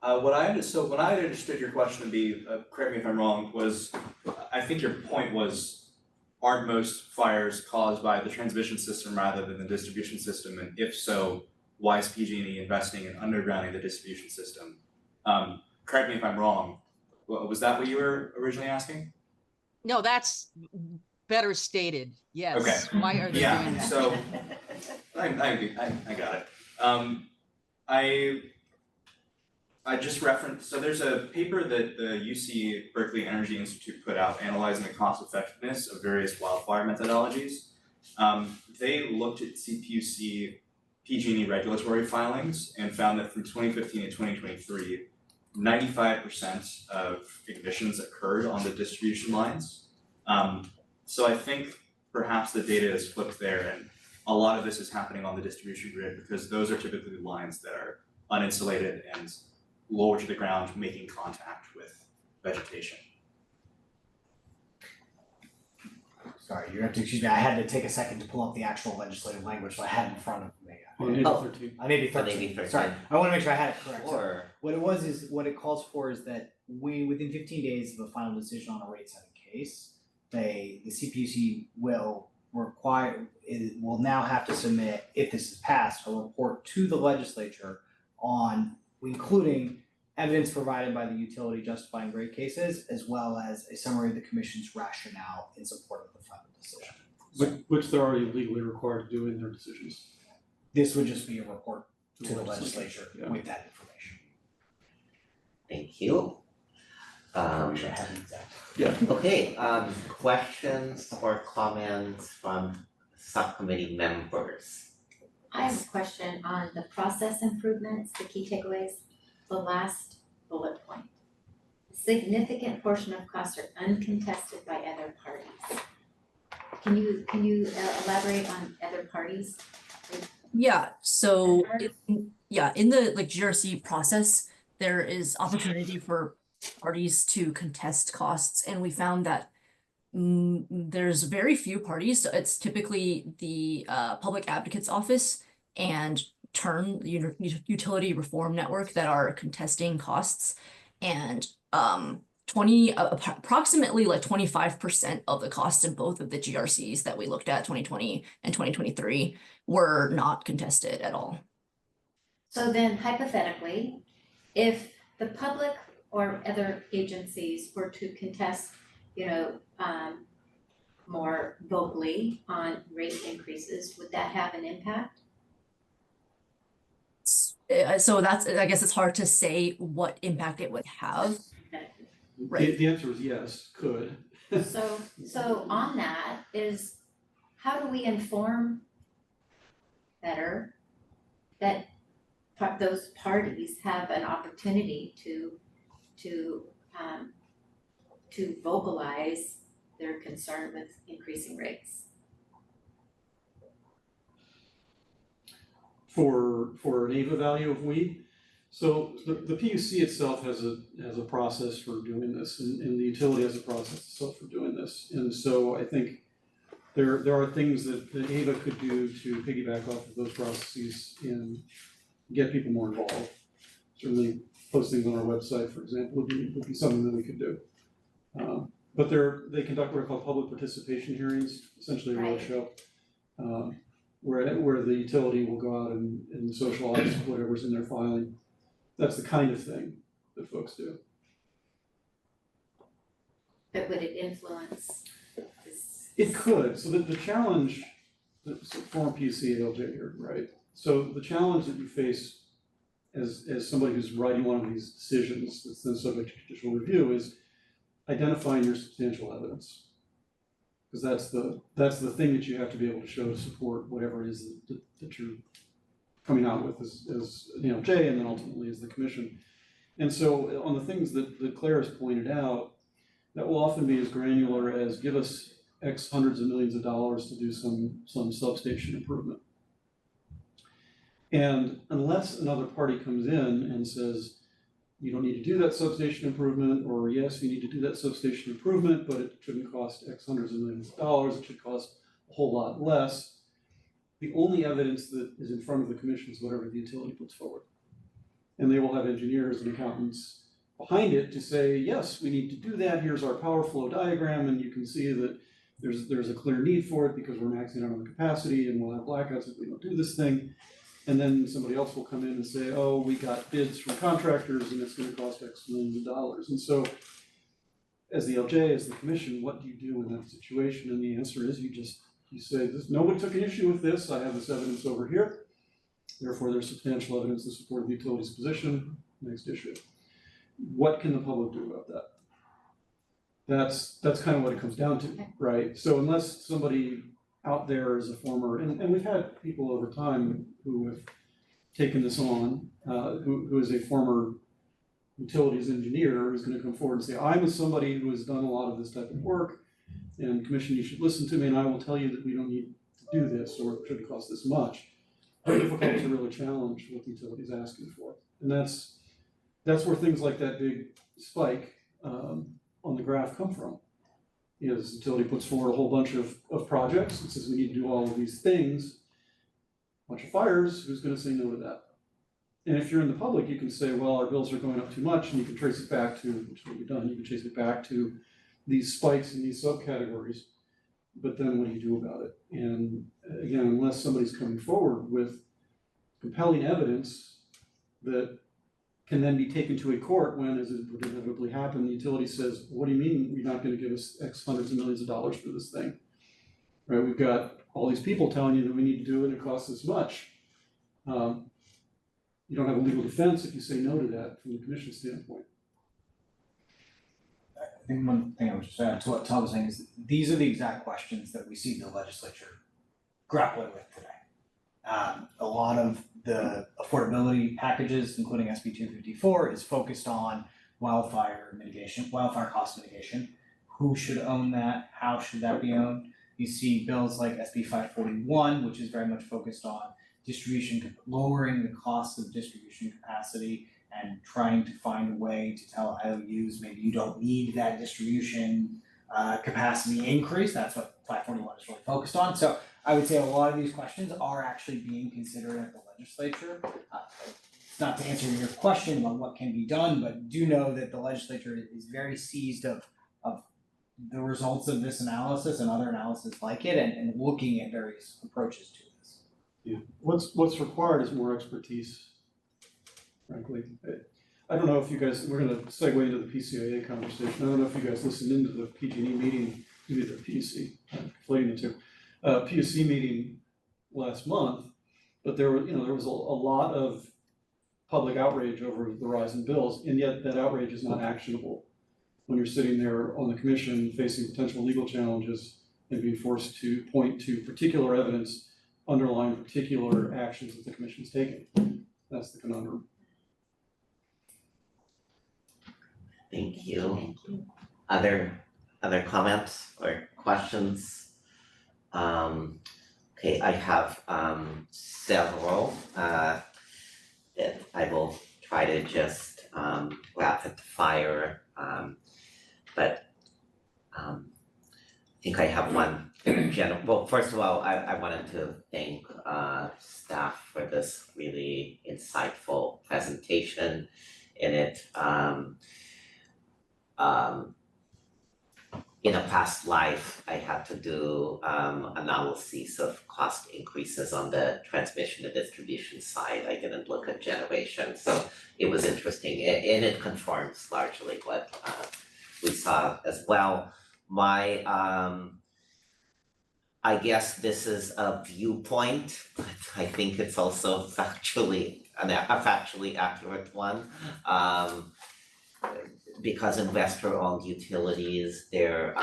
[SPEAKER 7] What I understood your question to be, correct me if I'm wrong, was I think your point was, aren't most fires caused by the transmission system rather than the distribution system? And if so, why is PG&E investing in undergrounding the distribution system? Correct me if I'm wrong. Was that what you were originally asking?
[SPEAKER 9] No, that's better stated. Yes.
[SPEAKER 7] Okay.
[SPEAKER 9] Why are they doing that?
[SPEAKER 7] So I got it. I just referenced, so there's a paper that the UC Berkeley Energy Institute put out analyzing the cost effectiveness of various wildfire methodologies. They looked at CPUC PG&E regulatory filings and found that from 2015 to 2023, 95% of ignitions occurred on the distribution lines. So I think perhaps the data is flipped there, and a lot of this is happening on the distribution grid because those are typically lines that are uninsulated and lower to the ground, making contact with vegetation.
[SPEAKER 6] Sorry, you have to excuse me. I had to take a second to pull up the actual legislative language, so I had it in front of me.
[SPEAKER 5] On AB
[SPEAKER 1] Oh.
[SPEAKER 5] 13.
[SPEAKER 6] On AB
[SPEAKER 1] On
[SPEAKER 6] 13.
[SPEAKER 1] AB 13.
[SPEAKER 6] Sorry, I want to make sure I had it correct. So
[SPEAKER 1] Or
[SPEAKER 6] what it calls for is that within 15 days of a final decision on a rate setting case, the CPUC will will now have to submit, if this is passed, a report to the legislature on including evidence provided by the utility justifying rate cases, as well as a summary of the commission's rationale in support of the final decision.
[SPEAKER 5] Which they're already legally required to do in their decisions.
[SPEAKER 6] This would just be a report to the legislature
[SPEAKER 5] Yeah.
[SPEAKER 6] with that information.
[SPEAKER 1] Thank you.
[SPEAKER 6] Which I haven't exactly.
[SPEAKER 5] Yeah.
[SPEAKER 1] Okay, questions or comments from subcommittee members?
[SPEAKER 4] I have a question on the process improvements, the key takeaways, the last bullet point. Significant portion of costs are uncontested by other parties. Can you elaborate on other parties?
[SPEAKER 8] Yeah, so in the like GRC process, there is opportunity for parties to contest costs, and we found that there's very few parties. So it's typically the public advocate's office and TURN, the Utility Reform Network, that are contesting costs, and approximately like 25% of the costs in both of the GRCs that we looked at, 2020 and 2023, were not contested at all.
[SPEAKER 4] So then hypothetically, if the public or other agencies were to contest, more vocally on rate increases, would that have an impact?
[SPEAKER 8] So that's, I guess it's hard to say what impact it would have. Right.
[SPEAKER 5] The answer is yes, could.
[SPEAKER 4] So on that is, how do we inform better that those parties have an opportunity to vocalize their concern with increasing rates?
[SPEAKER 5] For an AVA value of we. So the PUC itself has a process for doing this, and the utility has a process itself for doing this. And so I think there are things that AVA could do to piggyback off of those processes and get people more involved. Certainly posting on our website, for example, would be something that we could do. But they conduct what are called public participation hearings, essentially a roadshow, where the utility will go out and socialize whatever's in their filing. That's the kind of thing that folks do.
[SPEAKER 4] But would it influence this?
[SPEAKER 5] It could. So the challenge, so former PUC ALJ here, right? So the challenge that you face as somebody who's writing one of these decisions that's then subject to judicial review is identifying your substantial evidence. Because that's the thing that you have to be able to show to support whatever it is that you're coming out with as an ALJ and then ultimately as the commission. And so on the things that Claire has pointed out, that will often be as granular as give us X hundreds of millions of dollars to do some substation improvement. And unless another party comes in and says, you don't need to do that substation improvement, or yes, you need to do that substation improvement, but it shouldn't cost X hundreds of millions of dollars, it should cost a whole lot less. The only evidence that is in front of the commission is whatever the utility puts forward. And they will have engineers and accountants behind it to say, yes, we need to do that, here's our power flow diagram, and you can see that there's a clear need for it because we're maxing out on the capacity and we'll have blackouts if we don't do this thing. And then somebody else will come in and say, oh, we got bids from contractors and it's gonna cost X millions of dollars. And so as the LJ, as the commission, what do you do in that situation? And the answer is you say, nobody took an issue with this, I have this evidence over here. Therefore, there's substantial evidence in support of the utility's position, next issue. What can the public do about that? That's kind of what it comes down to, right? So unless somebody out there is a former, and we've had people over time who have taken this on, who is a former utilities engineer who's going to come forward and say, I'm somebody who has done a lot of this type of work, and commission, you should listen to me, and I will tell you that we don't need to do this, or it shouldn't cost this much. Very difficult to really challenge what the utility is asking for. And that's where things like that big spike on the graph come from. Is utility puts forward a whole bunch of projects and says we need to do all of these things, a bunch of fires, who's going to say no to that? And if you're in the public, you can say, well, our bills are going up too much, and you can trace it back to, which is what we've done, you can trace it back to these spikes in these subcategories, but then what do you do about it? And again, unless somebody's coming forward with compelling evidence that can then be taken to a court when, as it would inevitably happen, the utility says, what do you mean you're not gonna give us X hundreds of millions of dollars for this thing? Right, we've got all these people telling you that we need to do it and it costs this much. You don't have a legal defense if you say no to that from the commission standpoint.
[SPEAKER 6] I think one thing I would just add to what Tom was saying is these are the exact questions that we see the legislature grappling with today. A lot of the affordability packages, including SB 254, is focused on wildfire mitigation, wildfire cost mitigation. Who should own that? How should that be owned? You see bills like SB 541, which is very much focused on distribution, lowering the cost of distribution capacity and trying to find a way to tell IOUs maybe you don't need that distribution capacity increase. That's what 541 is really focused on. So I would say a lot of these questions are actually being considered at the legislature. It's not to answer your question about what can be done, but do know that the legislature is very seized of the results of this analysis and other analysis like it and looking at various approaches to this.
[SPEAKER 5] Yeah, what's required is more expertise, frankly. I don't know if you guys, we're gonna segue into the PCIA conversation. I don't know if you guys listened into the PG&E meeting, maybe the PUC, I'm conflating the two. PUC meeting last month, but there was a lot of public outrage over the rise in bills, and yet that outrage is not actionable. When you're sitting there on the commission facing potential legal challenges and being forced to point to particular evidence underlying particular actions that the commission's taken. That's the conundrum.
[SPEAKER 1] Thank you. Other comments or questions? Okay, I have several that I will try to just rapid fire. But I think I have one general. Well, first of all, I wanted to thank staff for this really insightful presentation. In it, in a past life, I had to do analyses of cost increases on the transmission and distribution side. I didn't look at generation, so it was interesting, and it conforms largely what we saw as well. My I guess this is a viewpoint, but I think it's also factually a factually accurate one. Because investor-owned utilities, they're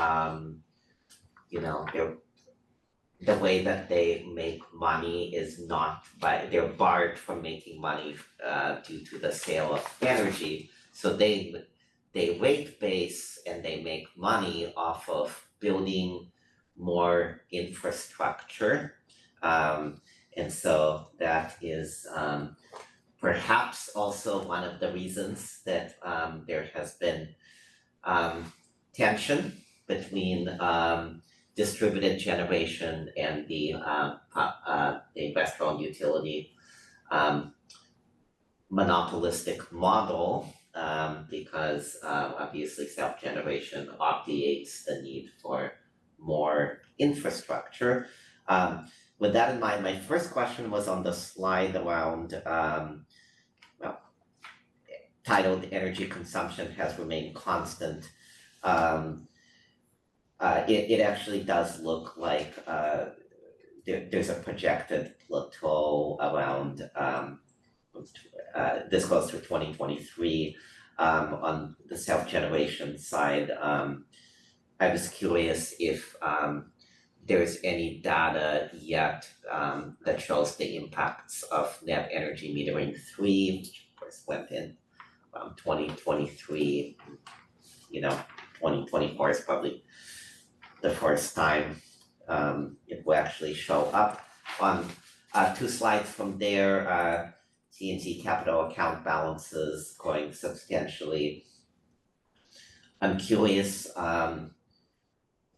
[SPEAKER 1] the way that they make money is not they're barred from making money due to the sale of energy. So they rate base and they make money off of building more infrastructure. And so that is perhaps also one of the reasons that there has been tension between distributed generation and the investor-owned utility monopolistic model, because obviously self-generation obviates the need for more infrastructure. With that in mind, my first question was on the slide around titled "Energy Consumption Has Remained Constant." It actually does look like there's a projected plateau around this goes through 2023 on the self-generation side. I was curious if there's any data yet that shows the impacts of net energy metering 3, which of course went in 2023. 2024 is probably the first time it will actually show up. On 2 slides from there, T&T capital account balances growing substantially. I'm curious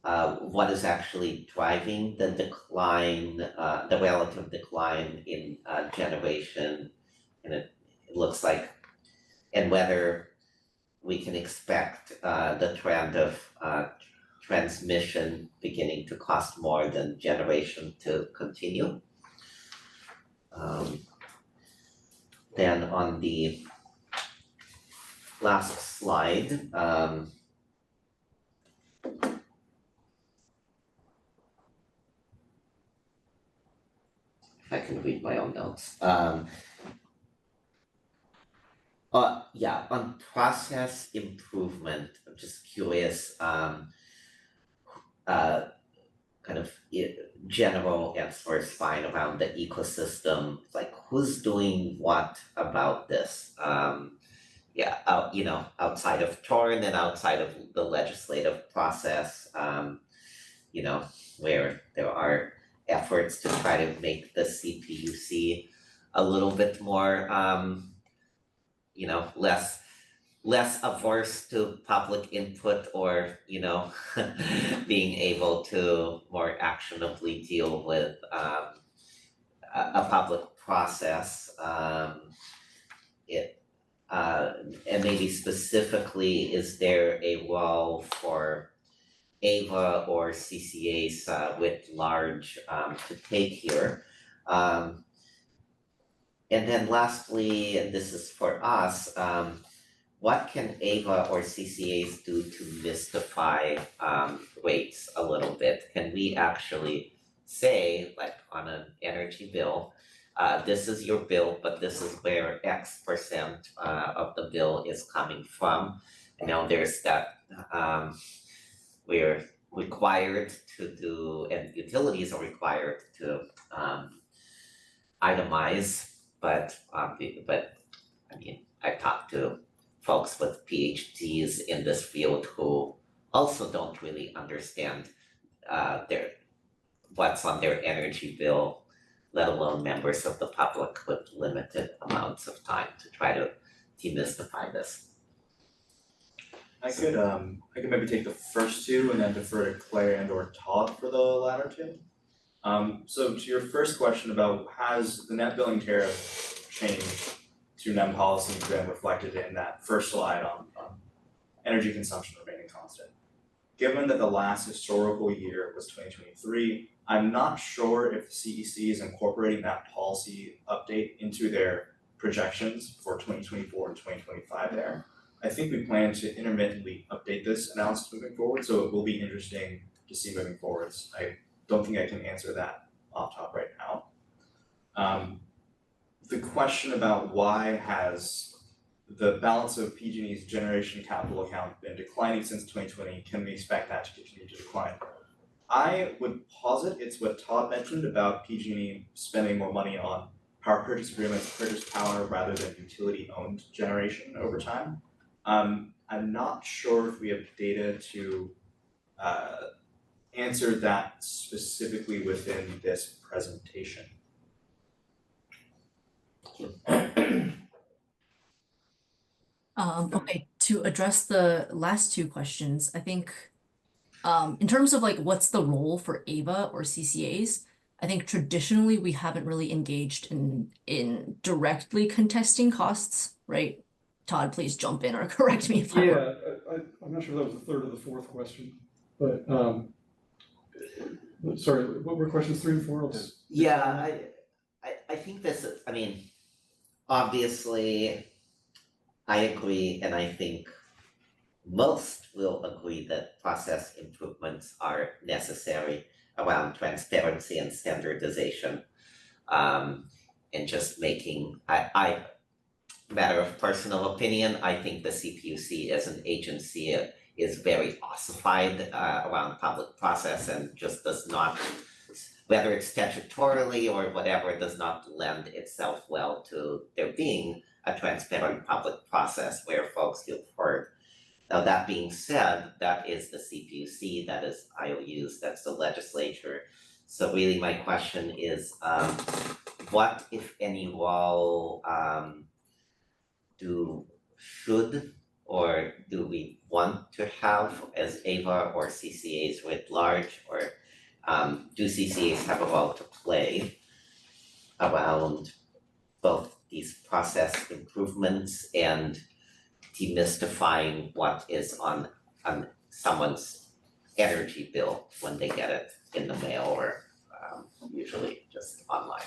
[SPEAKER 1] what is actually driving the decline, the relative decline in generation, and it looks like, and whether we can expect the trend of transmission beginning to cost more than generation to continue. Then on the last slide, if I can read my own notes. Yeah, on process improvement, I'm just curious, kind of general answers fine around the ecosystem, like who's doing what about this? Yeah, outside of Torn and outside of the legislative process, where there are efforts to try to make the CPUC a little bit more, less averse to public input or, being able to more actionably deal with a public process. And maybe specifically, is there a role for AVA or CCAs writ large to take here? And then lastly, and this is for us, what can AVA or CCAs do to mystify rates a little bit? Can we actually say, like on an energy bill, this is your bill, but this is where X% of the bill is coming from? There's that we're required to do, and utilities are required to itemize, but I mean, I talked to folks with PhDs in this field who also don't really understand what's on their energy bill, let alone members of the public with limited amounts of time to try to demystify this.
[SPEAKER 7] I could maybe take the first two and then defer to Claire and or Todd for the latter two. So to your first question about has the net billing tariff changed to NEM policy been reflected in that first slide on energy consumption remaining constant. Given that the last historical year was 2023, I'm not sure if the CEC is incorporating that policy update into their projections for 2024 and 2025 there. I think we plan to intermittently update this analysis moving forward, so it will be interesting to see moving forwards. I don't think I can answer that off top right now. The question about why has the balance of PG&E's generation capital account been declining since 2020, can we expect that to continue to decline? I would posit it's what Todd mentioned about PG&E spending more money on power purchase agreements, purchase power rather than utility-owned generation over time. I'm not sure if we have data to answer that specifically within this presentation.
[SPEAKER 8] Okay, to address the last two questions, I think in terms of like what's the role for AVA or CCAs, I think traditionally we haven't really engaged in directly contesting costs, right? Todd, please jump in or correct me if I'm wrong.
[SPEAKER 5] Yeah, I'm not sure that was the third or the fourth question, but sorry, what were questions 3 and 4?
[SPEAKER 1] Yeah, I think this is, I mean, obviously, I agree, and I think most will agree that process improvements are necessary around transparency and standardization. And just making, matter of personal opinion, I think the CPUC as an agency is very ossified around public process and just does not, whether it's statutorily or whatever, does not lend itself well to there being a transparent public process where folks feel heard. Now, that being said, that is the CPUC, that is IOUs, that's the legislature. So really my question is, what, if any, role should or do we want to have as AVA or CCAs writ large, or do CCAs have a role to play around both these process improvements and demystifying what is on someone's energy bill when they get it in the mail or usually just online.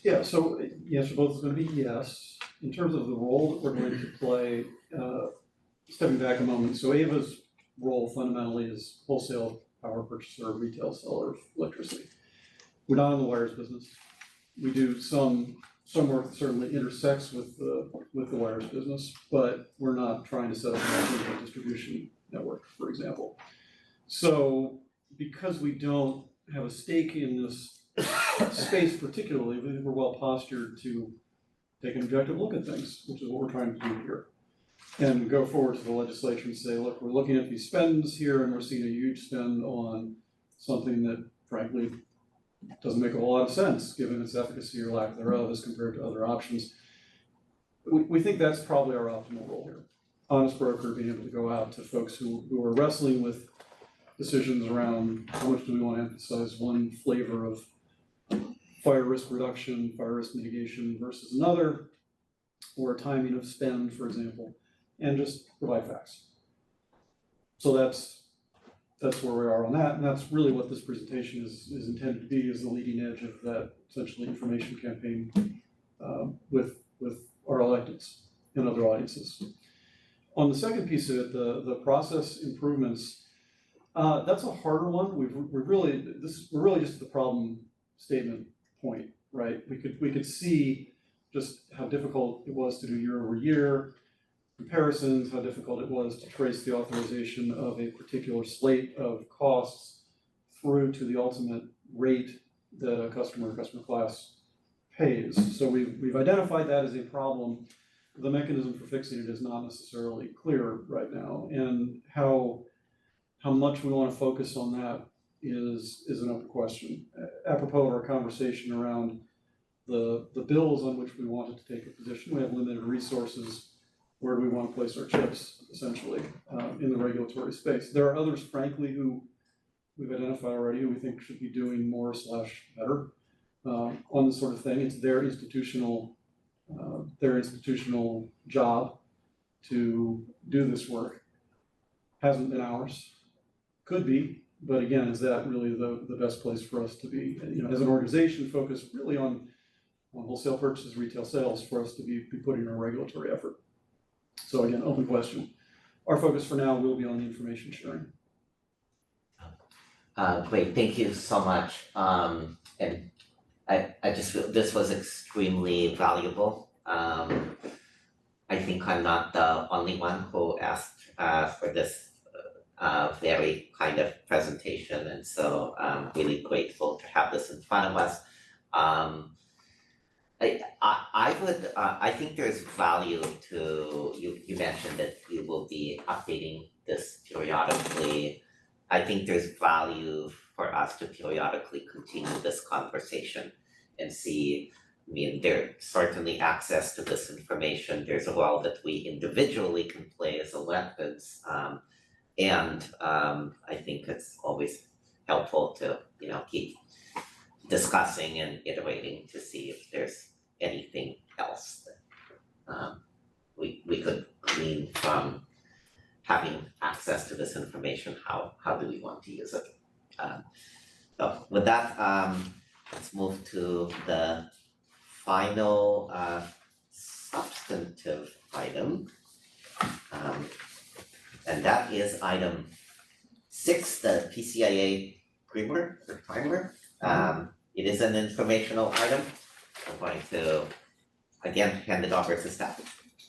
[SPEAKER 5] Yeah, so yes, for both is gonna be yes. In terms of the role that we're going to play, stepping back a moment, so Ava's role fundamentally is wholesale power purchaser, retail seller of electricity. We're not in the wires business. We do some work that certainly intersects with the wires business, but we're not trying to set up a distribution network, for example. So because we don't have a stake in this space particularly, we think we're well postured to take an objective look at things, which is what we're trying to do here. And go forward to the legislature and say, look, we're looking at these spends here and we're seeing a huge spend on something that frankly doesn't make a whole lot of sense given its efficacy or lack thereof as compared to other options. We think that's probably our optimal role here. Honest broker being able to go out to folks who are wrestling with decisions around how much do we want to emphasize one flavor of fire risk reduction, fire risk mitigation versus another, or timing of spend, for example, and just provide facts. So that's where we are on that, and that's really what this presentation is intended to be, is the leading edge of that essentially information campaign with our electeds and other audiences. On the second piece of it, the process improvements, that's a harder one. We're really just at the problem statement point, right? We could see just how difficult it was to do year-over-year comparisons, how difficult it was to trace the authorization of a particular slate of costs through to the ultimate rate that a customer class pays. So we've identified that as a problem. The mechanism for fixing it is not necessarily clear right now, and how much we want to focus on that is an open question. Apropos of our conversation around the bills on which we wanted to take a position, we have limited resources. Where do we want to place our chips, essentially, in the regulatory space? There are others, frankly, who we've identified already who we think should be doing more / better on this sort of thing. It's their institutional job to do this work. Hasn't been ours. Could be, but again, is that really the best place for us to be? You know, as an organization focused really on wholesale purchases, retail sales, for us to be putting our regulatory effort. So again, open question. Our focus for now will be on the information sharing.
[SPEAKER 1] Great, thank you so much. And I just feel this was extremely valuable. I think I'm not the only one who asked for this very kind of presentation, and so I'm really grateful to have this in front of us. I think there's value to, you mentioned that you will be updating this periodically. I think there's value for us to periodically continue this conversation and see, I mean, there's certainly access to this information. There's a role that we individually can play as electeds. And I think it's always helpful to, keep discussing and iterating to see if there's anything else that we could glean from having access to this information. How do we want to use it? So with that, let's move to the final substantive item. And that is item 6, the PCIA primer. It is an informational item. I'm going to, again, hand it over to staff.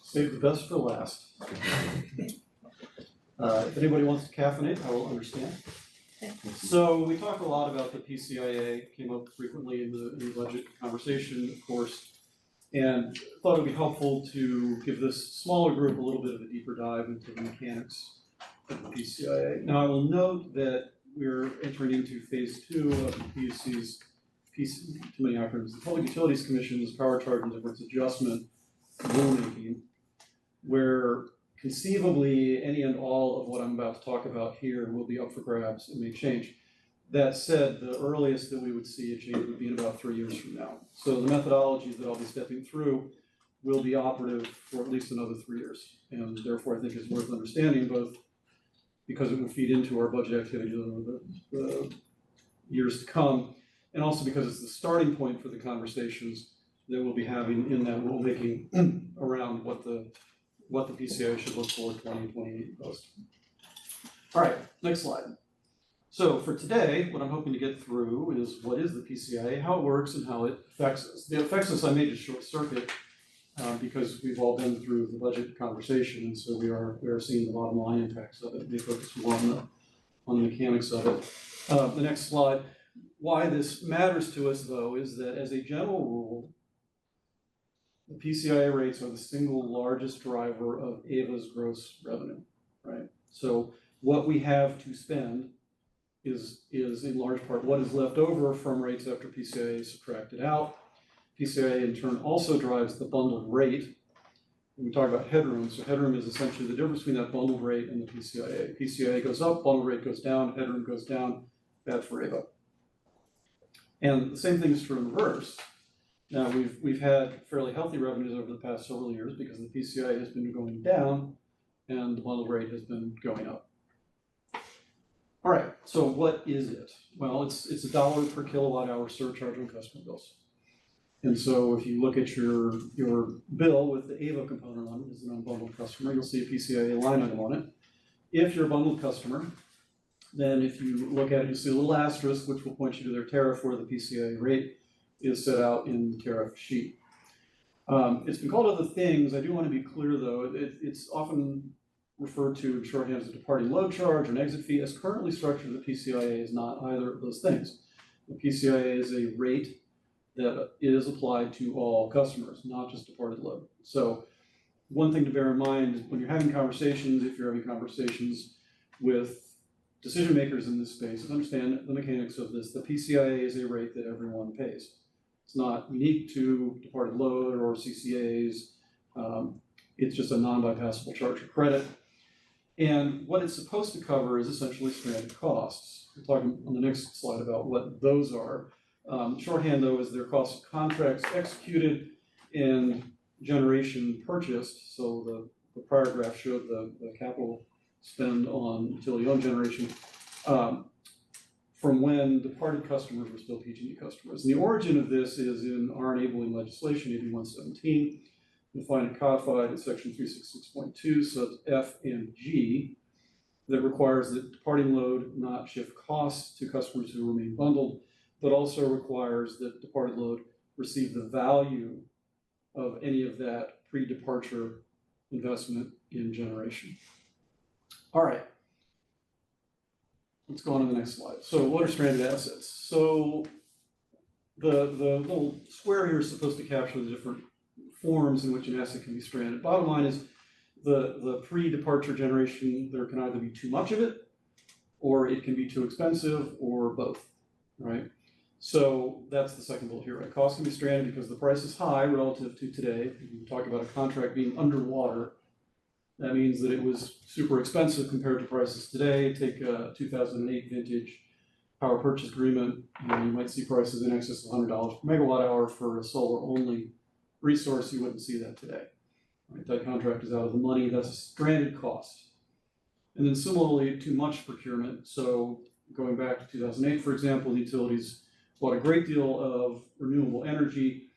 [SPEAKER 5] Save the best for last. If anybody wants to caffeinate, I will understand. So we talk a lot about the PCIA, came up frequently in the budget conversation, of course, and thought it would be helpful to give this smaller group a little bit of a deeper dive into the mechanics of the PCIA. Now, I will note that we're entering into phase 2 of the PUC's too many acronyms, the Public Utilities Commission's power charge and difference adjustment rulemaking, where conceivably any and all of what I'm about to talk about here will be up for grabs and may change. That said, the earliest that we would see a change would be in about 3 years from now. So the methodologies that I'll be stepping through will be operative for at least another 3 years. And therefore, I think it's worth understanding, both because it will feed into our budget activity over the years to come, and also because it's the starting point for the conversations that we'll be having in that rulemaking around what the PCA should look for 2028 post. All right, next slide. So for today, what I'm hoping to get through is what is the PCA, how it works, and how it affects us. The affects us I made a short circuit because we've all been through the budget conversation, and so we are seeing the bottom line impacts of it. We focus more on the mechanics of it. The next slide. Why this matters to us, though, is that as a general rule, the PCIA rates are the single largest driver of AVA's gross revenue, right? So what we have to spend is in large part what is left over from rates after PCIA is subtracted out. PCIA in turn also drives the bundled rate. When we talk about headroom, so headroom is essentially the difference between that bundled rate and the PCIA. PCIA goes up, bundled rate goes down, headroom goes down, bad for AVA. And the same thing is true in reverse. Now we've had fairly healthy revenues over the past several years because the PCIA has been going down and the bundled rate has been going up. All right, so what is it? Well, it's $1 per kilowatt hour surcharge on customer bills. And so if you look at your bill with the AVA component on it as an unbundled customer, you'll see a PCIA line item on it. If you're a bundled customer, then if you look at it, you see a little asterisk, which will point you to their tariff where the PCIA rate is set out in the tariff sheet. It's been called other things. I do want to be clear, though. It's often referred to in shorthand as a departing load charge or an exit fee. As currently structured, the PCIA is not either of those things. The PCIA is a rate that is applied to all customers, not just departed load. So one thing to bear in mind when you're having conversations, if you're having conversations with decision makers in this space, is understand the mechanics of this. The PCIA is a rate that everyone pays. It's not unique to departed load or CCAs. It's just a non-bypassable charge or credit. And what it's supposed to cover is essentially stranded costs. We're talking on the next slide about what those are. Shorthand, though, is their cost of contracts executed and generation purchased. So the prior graph showed the capital spend on utility-owned generation from when departed customers were still PG&E customers. And the origin of this is in our enabling legislation, AB 117. You'll find it codified in section 366.2, subs F and G, that requires that departing load not shift costs to customers who remain bundled, but also requires that departed load receive the value of any of that pre-departure investment in generation. All right, let's go on to the next slide. So what are stranded assets? So the little square here is supposed to capture the different forms in which an asset can be stranded. Bottom line is the pre-departure generation, there can either be too much of it, or it can be too expensive, or both, right? So that's the second bullet here, right? Costs can be stranded because the price is high relative to today. You talk about a contract being underwater. That means that it was super expensive compared to prices today. Take a 2008 vintage power purchase agreement. You might see prices in excess of $100 per megawatt hour for a solar-only resource. You wouldn't see that today. Right? That contract is out of the money. That's a stranded cost. And then similarly, too much procurement. So going back to 2008, for example, the utilities bought a great deal of renewable energy.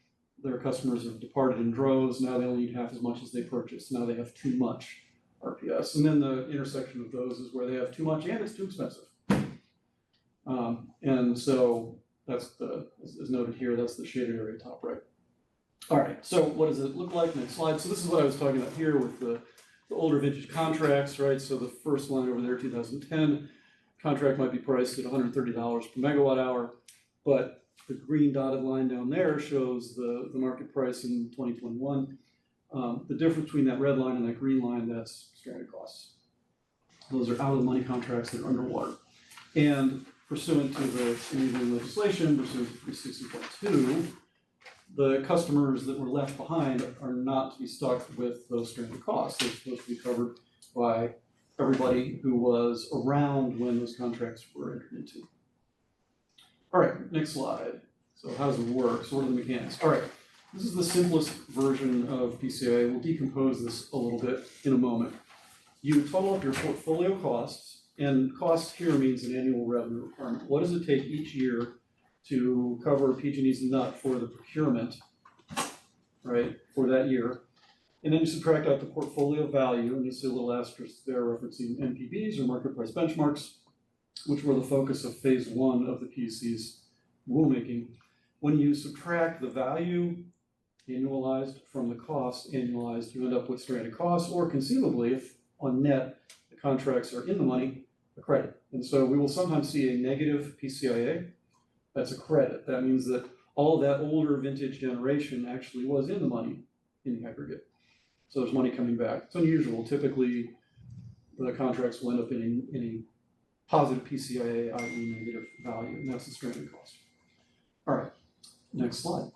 [SPEAKER 5] Their customers have departed in droves. Now they only need half as much as they purchased. Now they have too much RPS. And then the intersection of those is where they have too much and it's too expensive. And so that's as noted here, that's the shaded area top right. All right, so what does it look like? Next slide. So this is what I was talking about here with the older vintage contracts, right? So the first line over there, 2010, contract might be priced at $130 per megawatt hour, but the green dotted line down there shows the market price in 2021. The difference between that red line and that green line, that's stranded costs. Those are out of the money contracts that are underwater. And pursuant to the enabling legislation, pursuant to 360.2, the customers that were left behind are not to be stuck with those stranded costs. They're supposed to be covered by everybody who was around when those contracts were entered into. All right, next slide. So how does it work? So what are the mechanics? All right, This is the simplest version of PCIA. We'll decompose this a little bit in a moment. You total up your portfolio costs, and costs here means an annual revenue requirement. What does it take each year to cover PG&E's nut for the procurement, right, for that year? And then you subtract out the portfolio value, and you see a little asterisk there referencing NPBs or market price benchmarks, which were the focus of phase 1 of the PUC's rulemaking. When you subtract the value annualized from the cost annualized, you end up with stranded costs, or conceivably, if on net, the contracts are in the money, a credit. And so we will sometimes see a negative PCIA. That's a credit. That means that all of that older vintage generation actually was in the money in the aggregate. So there's money coming back. It's unusual. Typically, the contracts will end up in a positive PCIA, i.e. negative value, and that's the stranded cost. All right, next slide.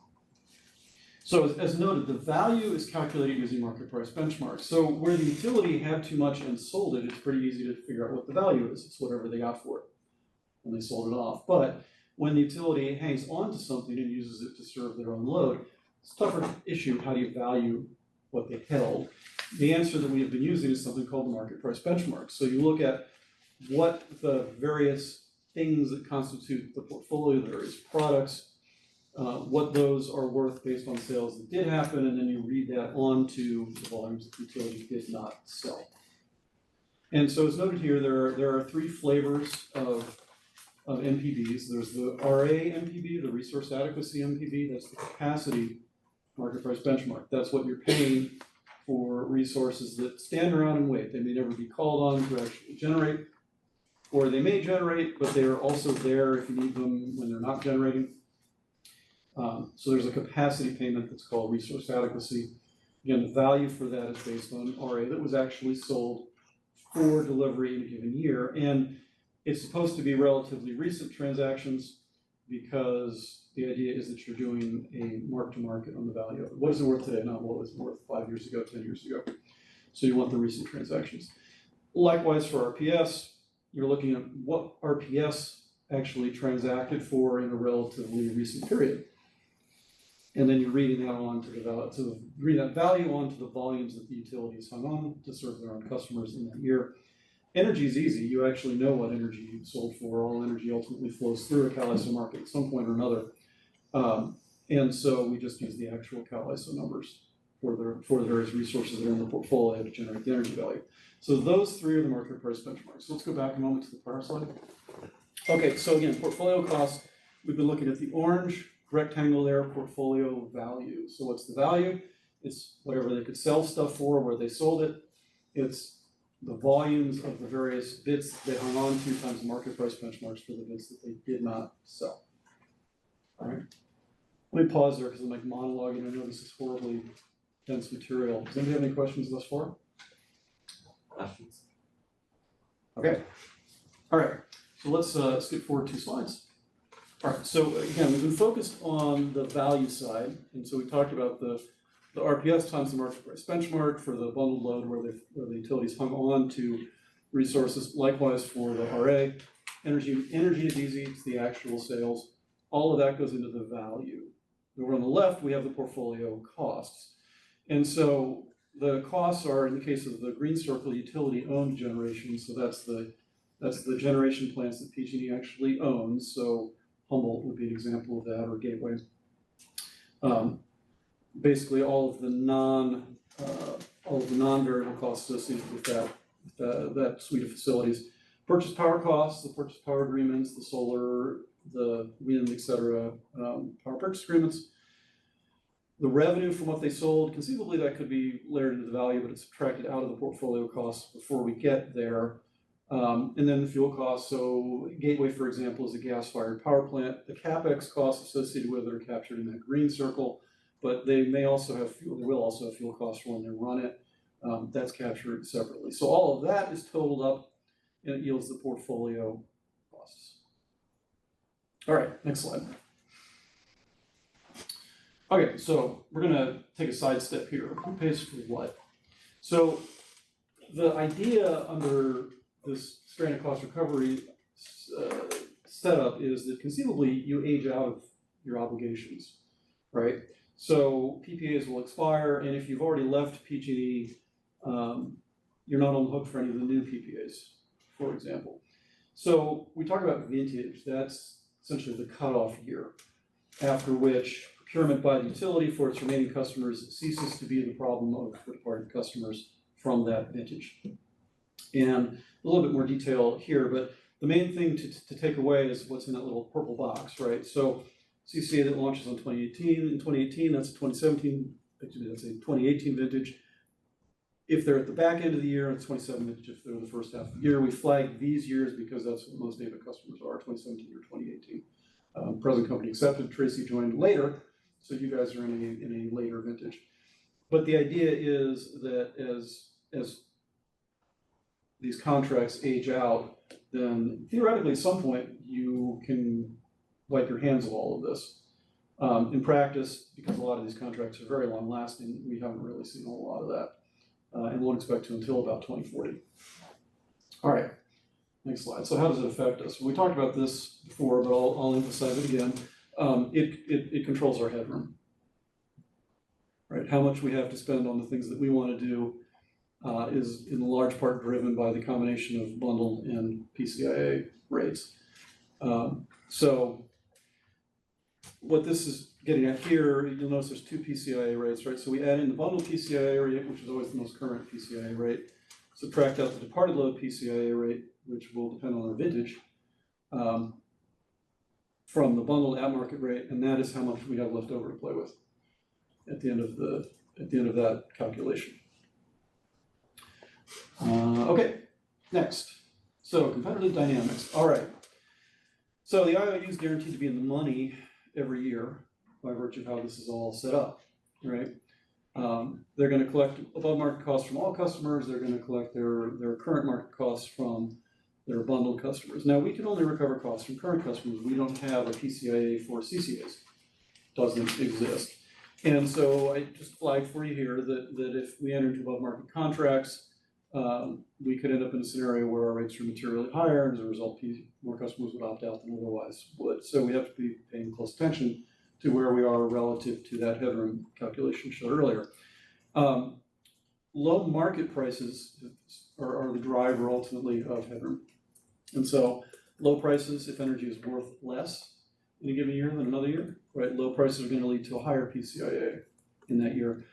[SPEAKER 5] So as noted, the value is calculated using market price benchmarks. So where the utility had too much and sold it, it's pretty easy to figure out what the value is. It's whatever they got for it when they sold it off. But when the utility hangs on to something and uses it to serve their own load, it's a tougher issue. How do you value what they held? The answer that we have been using is something called the market price benchmark. So you look at what the various things that constitute the portfolio, the various products, what those are worth based on sales that did happen, and then you read that onto the volumes that the utility did not sell. And so as noted here, there are 3 flavors of MPBs. There's the RA MPB, the resource adequacy MPB, that's the capacity market price benchmark. That's what you're paying for resources that stand around and wait. They may never be called on to actually generate, or they may generate, but they are also there if you need them when they're not generating. So there's a capacity payment that's called resource adequacy. Again, the value for that is based on RA that was actually sold for delivery in a given year. And it's supposed to be relatively recent transactions because the idea is that you're doing a mark to market on the value of it. What is it worth today? Not what it was worth 5 years ago, 10 years ago. So you want the recent transactions. Likewise for RPS, you're looking at what RPS actually transacted for in a relatively recent period. And then you're reading that on to the value, read that value onto the volumes that the utilities hung on to serve their own customers in that year. Energy is easy. You actually know what energy you sold for. All energy ultimately flows through a CalISO market at some point or another. And so we just use the actual CalISO numbers for the various resources that are in the portfolio to generate the energy value. So those 3 are the market price benchmarks. So let's go back a moment to the prior slide. Okay, so again, portfolio costs. We've been looking at the orange rectangle there, portfolio value. So what's the value? It's whatever they could sell stuff for, where they sold it. It's the volumes of the various bits they hung on to times the market price benchmarks for the bits that they did not sell. All right. Let me pause there because I'm like monologuing. I know this is horribly dense material. Does anybody have any questions thus far?
[SPEAKER 1] Questions?
[SPEAKER 5] Okay. All right. So let's skip forward 2 slides. All right, so again, we've been focused on the value side, and so we talked about the RPS times the market price benchmark for the bundled load where the utilities hung on to resources. Likewise for the RA, energy is easy, it's the actual sales. All of that goes into the value. Over on the left, we have the portfolio costs. And so the costs are, in the case of the green circle, utility-owned generation, so that's the generation plants that PG&E actually owns. So Humboldt would be an example of that, or Gateway. Basically, all of the non-variable costs associated with that suite of facilities. Purchase power costs, the purchase power agreements, the solar, the wind, et cetera, power purchase agreements. The revenue from what they sold, conceivably that could be layered into the value, but it's subtracted out of the portfolio costs before we get there. And then the fuel costs. So Gateway, for example, is a gas-fired power plant. The CapEx costs associated with it are captured in that green circle, but they may also have fuel. They will also have fuel costs when they run it. That's captured separately. So all of that is totaled up, and it yields the portfolio costs. All right, next slide. Okay, so we're gonna take a side step here. Who pays for what? So the idea under this stranded cost recovery setup is that conceivably you age out of your obligations, right? So PPAs will expire, and if you've already left PG&E, you're not on the hook for any of the new PPAs, for example. So we talk about vintage, that's essentially the cutoff year, after which procurement by the utility for its remaining customers ceases to be the problem of third-party customers from that vintage. And a little bit more detail here, but the main thing to take away is what's in that little purple box, right? So CCA that launches in 2018, that's a 2017, actually that's a 2018 vintage. If they're at the back end of the year, it's 27 vintage. If they're the first half of the year, we flag these years because that's what most data customers are, 2017 or 2018. Present company accepted, Tracy joined later, so you guys are in a later vintage. But the idea is that as these contracts age out, then theoretically at some point you can wipe your hands of all of this. In practice, because a lot of these contracts are very long lasting, we haven't really seen a whole lot of that. And won't expect to until about 2040. All right, next slide. So how does it affect us? We talked about this before, but I'll emphasize it again. It controls our headroom, right? How much we have to spend on the things that we want to do is in large part driven by the combination of bundled and PCIA rates. So what this is getting at here, you'll notice there's two PCIA rates, right? So we add in the bundled PCIA rate, which is always the most current PCIA rate, subtract out the departed load PCIA rate, which will depend on our vintage, from the bundled at market rate, and that is how much we have left over to play with at the end of that calculation. Okay, next. So competitive dynamics. All right. So the IOU is guaranteed to be in the money every year by virtue of how this is all set up, right? They're going to collect above market costs from all customers. They're going to collect their current market costs from their bundled customers. Now, we can only recover costs from current customers. We don't have a PCIA for CCAs. Doesn't exist. And so I just flagged for you here that if we enter into above market contracts, we could end up in a scenario where our rates are materially higher, and as a result, more customers would opt out than otherwise would. So we have to be paying close attention to where we are relative to that headroom calculation showed earlier. Low market prices are the driver ultimately of headroom. And so low prices, if energy is worth less in a given year than another year, right? Low prices are going to lead to a higher PCIA in that year.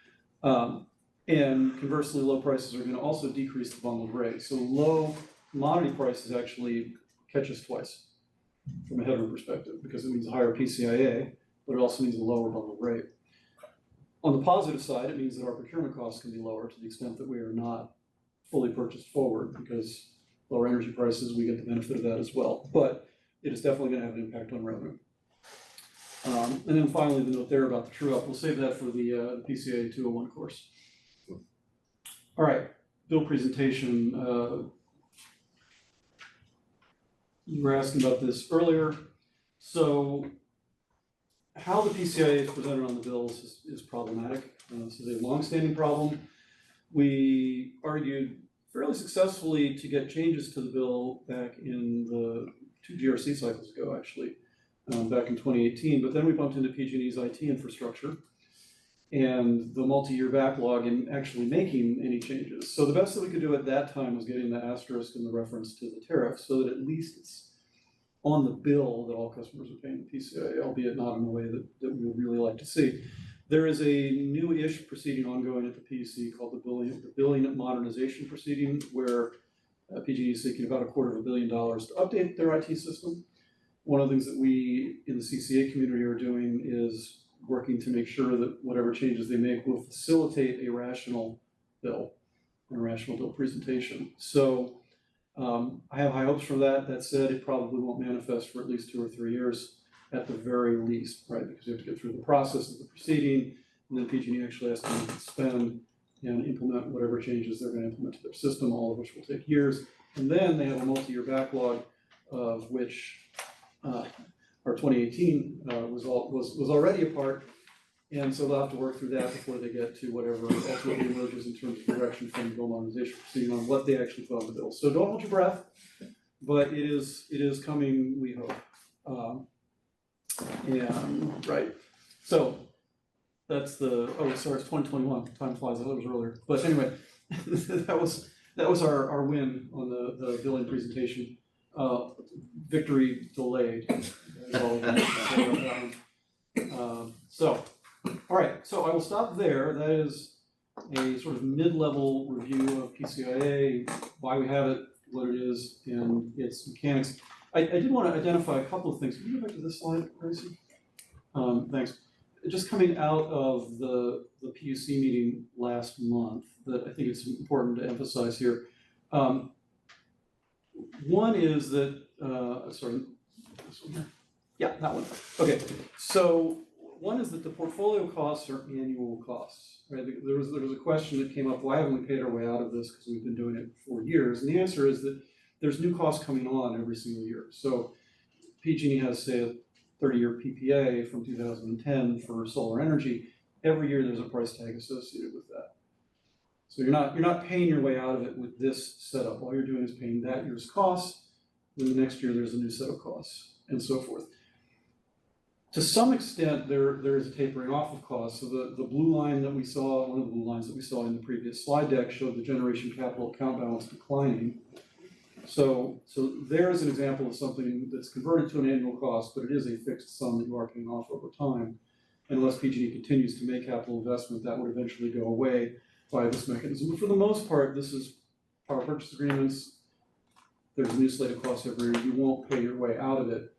[SPEAKER 5] And conversely, low prices are going to also decrease the bundled rate. So low commodity prices actually catch us twice from a headroom perspective, because it means a higher PCIA, but it also means a lower bundled rate. On the positive side, it means that our procurement costs can be lower to the extent that we are not fully purchased forward, because lower energy prices, we get the benefit of that as well. But it is definitely going to have an impact on revenue. And then finally, the note there about the true up, we'll save that for the PCA 201 course. All right, bill presentation. You were asking about this earlier. So how the PCIA is presented on the bills is problematic. This is a longstanding problem. We argued fairly successfully to get changes to the bill back in the 2 GRC cycles ago, actually, back in 2018. But then we bumped into PG&E's IT infrastructure and the multi-year backlog in actually making any changes. So the best that we could do at that time was getting the asterisk and the reference to the tariff so that at least it's on the bill that all customers are paying the PCIA, albeit not in a way that we would really like to see. There is a new-ish proceeding ongoing at the PUC called the Billing Modernization Proceeding, where PG&E is seeking about $250 million to update their IT system. One of the things that we in the CCA community are doing is working to make sure that whatever changes they make will facilitate a rational bill and a rational bill presentation. So I have high hopes for that. That said, it probably won't manifest for at least 2 or 3 years at the very least, right? Because you have to get through the process of the proceeding, and then PG&E actually has to spend and implement whatever changes they're going to implement to their system, all of which will take years. And then they have a multi-year backlog of which our 2018 was already a part, and so they'll have to work through that before they get to whatever ultimately emerges in terms of direction from the bill modernization proceeding on what they actually put on the bill. So don't hold your breath, but it is coming, we hope. And right, so That's the, oh, sorry, it's 2021, time flies, I thought it was earlier, but anyway, that was our win on the billing presentation. Victory delayed. That's all we can say about that one. So, all right, so I will stop there. That is a sort of mid-level review of PCIA, why we have it, what it is, and its mechanics. I did want to identify a couple of things. Can you go back to this slide, Gracie? Thanks. Just coming out of the PUC meeting last month, that I think it's important to emphasize here. One is that, sorry, this one here. Yeah, that one. Okay, so one is that the portfolio costs are annual costs, right? There was a question that came up, why haven't we paid our way out of this? Because we've been doing it for years. And the answer is that there's new costs coming on every single year. So PG&E has, say, a 30-year PPA from 2010 for solar energy. Every year there's a price tag associated with that. So you're not paying your way out of it with this setup. All you're doing is paying that year's costs. Then the next year there's a new set of costs, and so forth. To some extent, there is a tapering off of costs. So the blue line that we saw, one of the blue lines that we saw in the previous slide deck showed the generation capital account balance declining. So there is an example of something that's converted to an annual cost, but it is a fixed sum that you are paying off over time. Unless PG&E continues to make capital investment, that would eventually go away by this mechanism. But for the most part, this is power purchase agreements. There's a new slate of costs every year. You won't pay your way out of it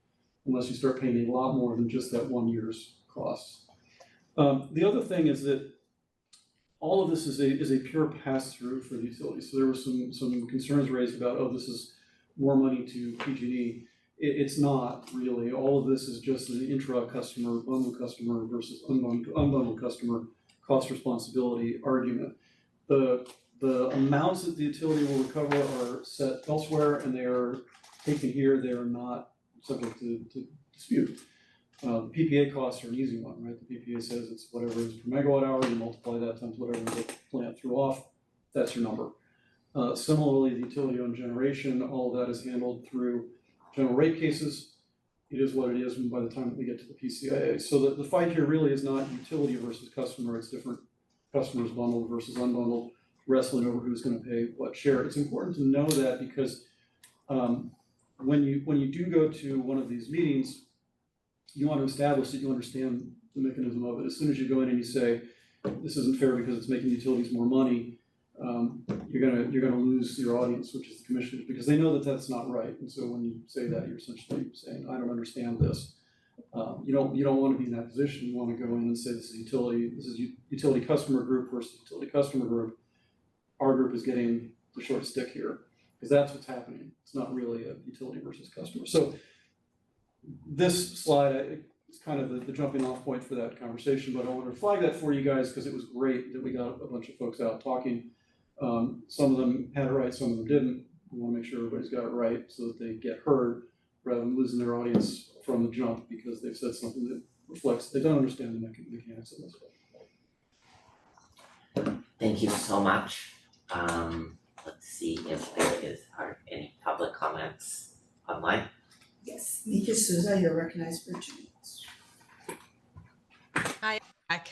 [SPEAKER 5] unless you start paying a lot more than just that 1 year's costs. The other thing is that all of this is a pure pass-through for the utilities. So there were some concerns raised about, oh, this is more money to PG&E. It's not really. All of this is just an intra-customer, bundled customer versus unbundled customer cost responsibility argument. The amounts that the utility will recover are set elsewhere, and they are taken here. They are not subject to dispute. The PPA costs are an easy one, right? The PPA says it's whatever is per megawatt hour, you multiply that times whatever the plant threw off, that's your number. Similarly, the utility owned generation, all of that is handled through general rate cases. It is what it is by the time that we get to the PCIA. So the fight here really is not utility versus customer, it's different customers bundled versus unbundled, wrestling over who's going to pay what share. It's important to know that because when you do go to one of these meetings, you want to establish that you understand the mechanism of it. As soon as you go in and you say, this isn't fair because it's making utilities more money, you're gonna lose your audience, which is the commissioners, because they know that that's not right. And so when you say that, you're essentially saying, I don't understand this. You don't want to be in that position. You want to go in and say, this is utility customer group versus utility customer group. Our group is getting the short stick here, because that's what's happening. It's not really a utility versus customer. So this slide is kind of the jumping off point for that conversation, but I want to flag that for you guys because it was great that we got a bunch of folks out talking. Some of them had it right, some of them didn't. We want to make sure everybody's got it right so that they get heard rather than losing their audience from the jump because they've said something that reflects they don't understand the mechanics of this.
[SPEAKER 1] Thank you so much. Let's see if there are any public comments online.
[SPEAKER 2] Yes, Nika Souza, you're recognized for 2 minutes.
[SPEAKER 9] Hi, Jack.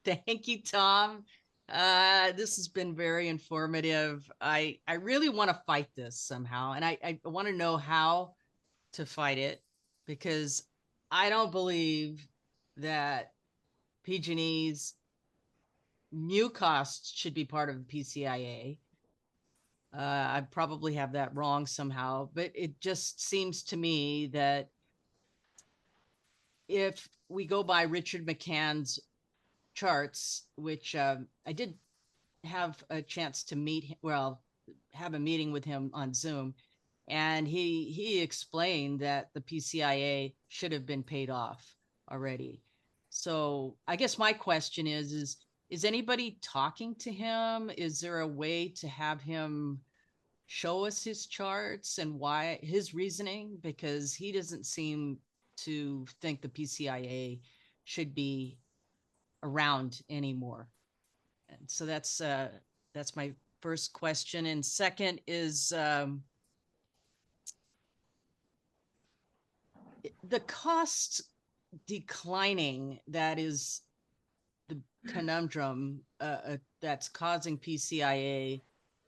[SPEAKER 9] Thank you, Tom. This has been very informative. I really want to fight this somehow, and I want to know how to fight it because I don't believe that PG&E's new costs should be part of the PCIA. I probably have that wrong somehow, but it just seems to me that if we go by Richard McCann's charts, which I did have a chance to have a meeting with him on Zoom, and he explained that the PCIA should have been paid off already. So I guess my question is anybody talking to him? Is there a way to have him show us his charts and why his reasoning? Because he doesn't seem to think the PCIA should be around anymore. And so that's my first question. And second is the cost declining, that is the conundrum that's causing PCIA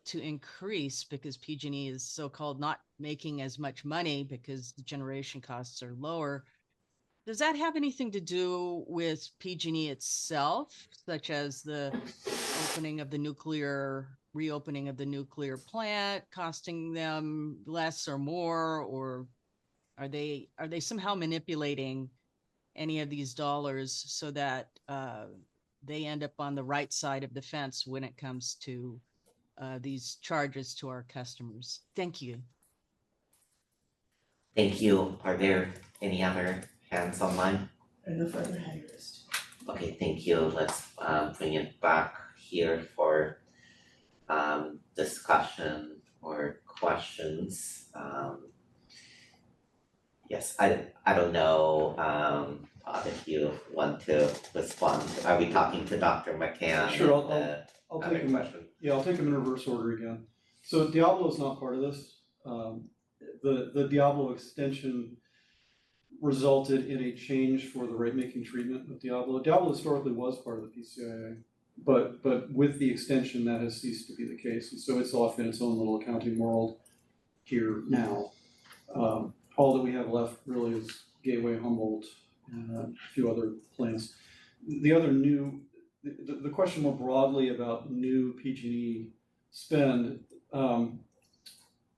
[SPEAKER 9] to increase because PG&E is so-called not making as much money because the generation costs are lower. Does that have anything to do with PG&E itself, such as the reopening of the nuclear plant costing them less or more, or are they somehow manipulating any of these dollars so that they end up on the right side of the fence when it comes to these charges to our customers? Thank you.
[SPEAKER 1] Thank you. Are there any other hands online?
[SPEAKER 2] And no further hand raised.
[SPEAKER 1] Okay, thank you. Let's bring it back here for discussion or questions. Yes, I don't know if you want to respond. Are we talking to Dr. McCann?
[SPEAKER 5] Sure,
[SPEAKER 1] and the
[SPEAKER 5] I'll
[SPEAKER 1] other
[SPEAKER 5] take them.
[SPEAKER 1] question?
[SPEAKER 5] Yeah, I'll take them in reverse order again. So Diablo is not part of this. The Diablo extension resulted in a change for the rate making treatment of Diablo. Diablo historically was part of the PCIA, but with the extension that has ceased to be the case, and so it's off in its own little accounting world here now. All that we have left really is Gateway, Humboldt, and a few other plants. The question more broadly about new PG&E spend,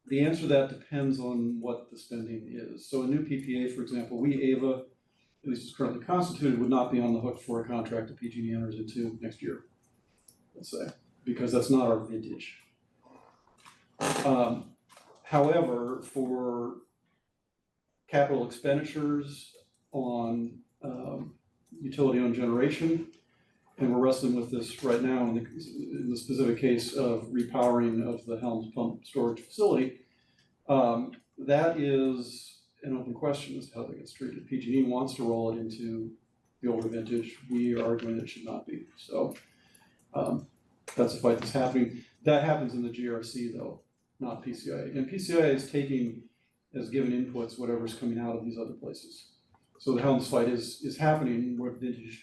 [SPEAKER 5] the answer to that depends on what the spending is. So a new PPA, for example, AVA, at least as currently constituted, would not be on the hook for a contract that PG&E enters into next year, let's say, because that's not our vintage. However, for capital expenditures on utility-owned generation, and we're wrestling with this right now in the specific case of repowering of the Helms pump storage facility. That is an open question as to how that gets treated. PG&E wants to roll it into the older vintage. We are arguing it should not be. So that's a fight that's happening. That happens in the GRC though, not PCIA. And PCIA is taking as given inputs whatever's coming out of these other places. So the Helms fight is happening. What vintage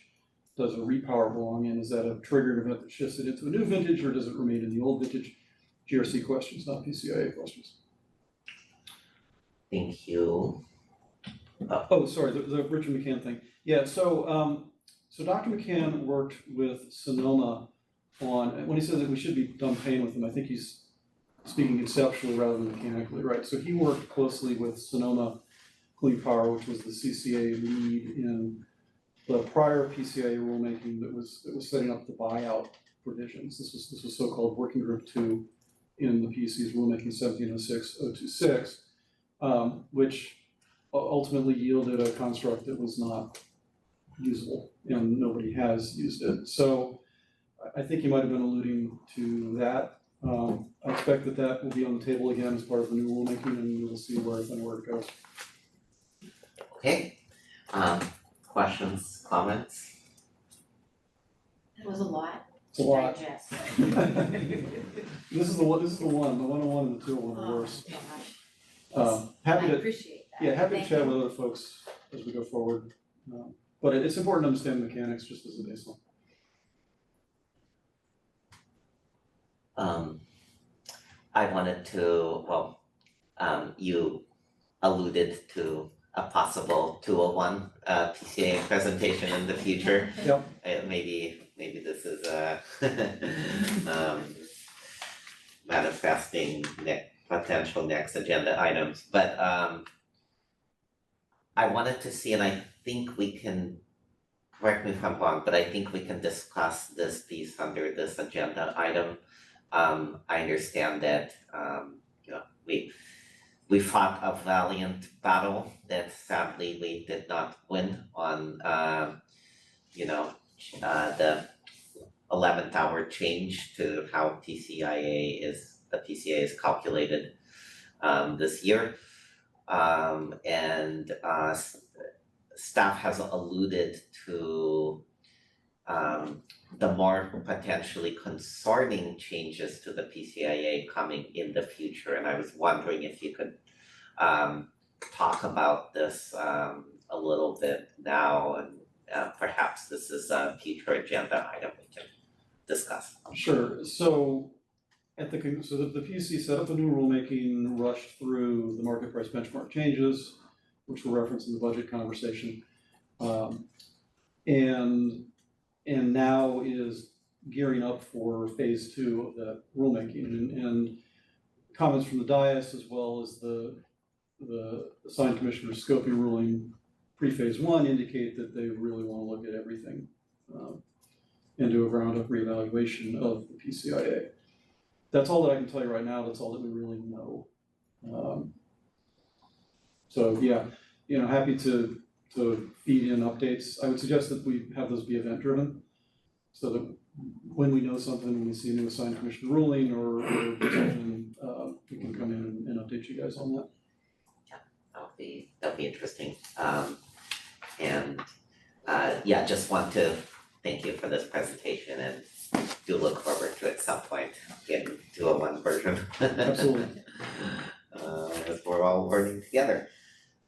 [SPEAKER 5] does a repower belong in? Is that a triggered event that shifts it into a new vintage, or does it remain in the old vintage? GRC questions, not PCIA questions.
[SPEAKER 1] Thank you.
[SPEAKER 5] Oh, sorry, the Richard McCann thing. Yeah, so Dr. McCann worked with Sonoma on, when he says that we should be done paying with them, I think he's speaking conceptually rather than mechanically, right? So he worked closely with Sonoma Clean Power, which was the CCA lead in the prior PCIA rulemaking that was setting up the buyout provisions. This was so-called Working Group 2 in the PUC's rulemaking 1706-026, which ultimately yielded a construct that was not usable, and nobody has used it. So I think he might have been alluding to that. I expect that will be on the table again as part of the new rulemaking, and we'll see where it goes.
[SPEAKER 1] Okay, questions, comments?
[SPEAKER 4] That was a lot
[SPEAKER 5] It's a
[SPEAKER 4] to
[SPEAKER 5] lot.
[SPEAKER 4] digest.
[SPEAKER 5] This is the 101 and the 201 are
[SPEAKER 4] Oh,
[SPEAKER 5] worse.
[SPEAKER 4] gosh.
[SPEAKER 5] Happy
[SPEAKER 4] I
[SPEAKER 5] to,
[SPEAKER 4] appreciate that.
[SPEAKER 5] yeah, happy to
[SPEAKER 4] Thank
[SPEAKER 5] chat
[SPEAKER 4] you.
[SPEAKER 5] with other folks as we go forward. But it's important to understand the mechanics just as a baseline.
[SPEAKER 1] I wanted to, well, you alluded to a possible 201 PCA presentation in the future.
[SPEAKER 5] Yep.
[SPEAKER 1] Maybe this is manifesting potential next agenda items, but I wanted to see, and I think we can, correct me if I'm wrong, but I think we can discuss this piece under this agenda item. I understand that we fought a valiant battle that sadly we did not win on the 11th hour change to how the PCA is calculated this year. And staff has alluded to the more potentially concerning changes to the PCIA coming in the future. And I was wondering if you could talk about this a little bit now perhaps this is a future agenda item we can discuss.
[SPEAKER 5] Sure, so so the PUC set up a new rulemaking, rushed through the market price benchmark changes, which were referenced in the budget conversation. And now is gearing up for phase 2 of that rulemaking, and comments from the dais as well as the assigned commissioner's scoping ruling pre-phase 1 indicate that they really want to look at everything and do a ground-up reevaluation of the PCIA. That's all that I can tell you right now. That's all that we really know. So yeah, happy to feed in updates. I would suggest that we have those be event-driven, so that when we know something, when we see a new assigned commission ruling or something, we can come in and update you guys on that.
[SPEAKER 1] That'll be interesting. Yeah, just want to thank you for this presentation and do look forward to at some point getting to a 1 version.
[SPEAKER 5] Absolutely.
[SPEAKER 1] As we're all learning together.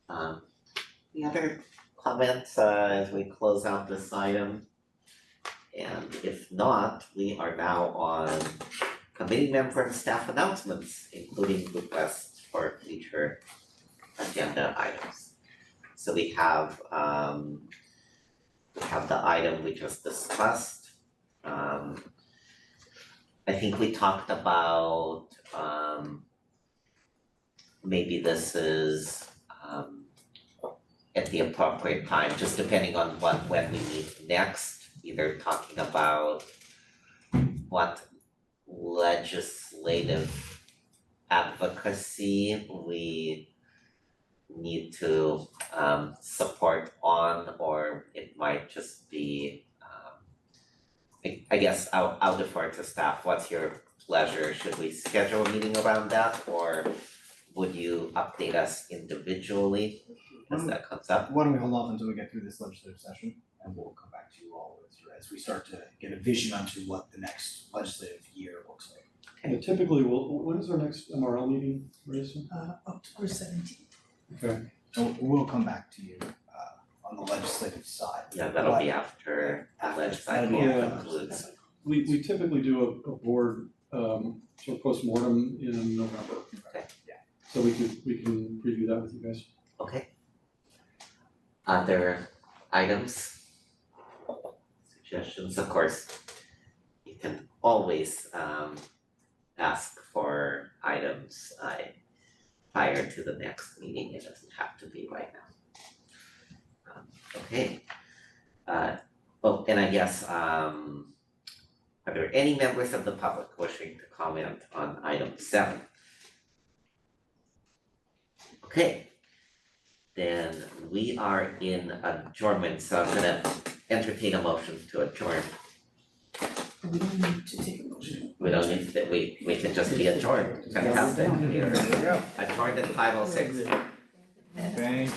[SPEAKER 1] Any other comments as we close out this item? And if not, we are now on committee member and staff announcements, including requests for future agenda items. So we have the item we just discussed. I think we talked about maybe this is at the appropriate time, just depending on when we meet next, either talking about what legislative advocacy we need to support on, or it might just be I guess I'll defer to staff. What's your pleasure? Should we schedule a meeting around that, or would you update us individually as that comes up?
[SPEAKER 6] Why don't we hold off until we get through this legislative session, and we'll come back to you all as we start to get a vision onto what the next legislative year looks like.
[SPEAKER 5] Yeah, typically, when is our next MRL meeting, Marissa?
[SPEAKER 2] October 17th.
[SPEAKER 5] Okay.
[SPEAKER 6] So we'll come back to you on the legislative side.
[SPEAKER 1] Yeah, that'll be after the
[SPEAKER 6] That'll
[SPEAKER 1] legislative
[SPEAKER 6] be
[SPEAKER 5] after.
[SPEAKER 1] concludes.
[SPEAKER 5] We typically do a board sort of postmortem in November.
[SPEAKER 1] Okay.
[SPEAKER 6] Yeah.
[SPEAKER 5] So we can preview that with you guys.
[SPEAKER 1] Okay. Other items? Suggestions, of course, you can always ask for items prior to the next meeting. It doesn't have to be right now. Okay. And I guess are there any members of the public wishing to comment on item 7? Okay. Then we are in adjournment, so I'm gonna entertain a motion to adjourn.
[SPEAKER 2] We don't need to take a motion.
[SPEAKER 1] We don't need to, we can just be adjourned. Fantastic. We are adjourned at 5:06.
[SPEAKER 6] Okay.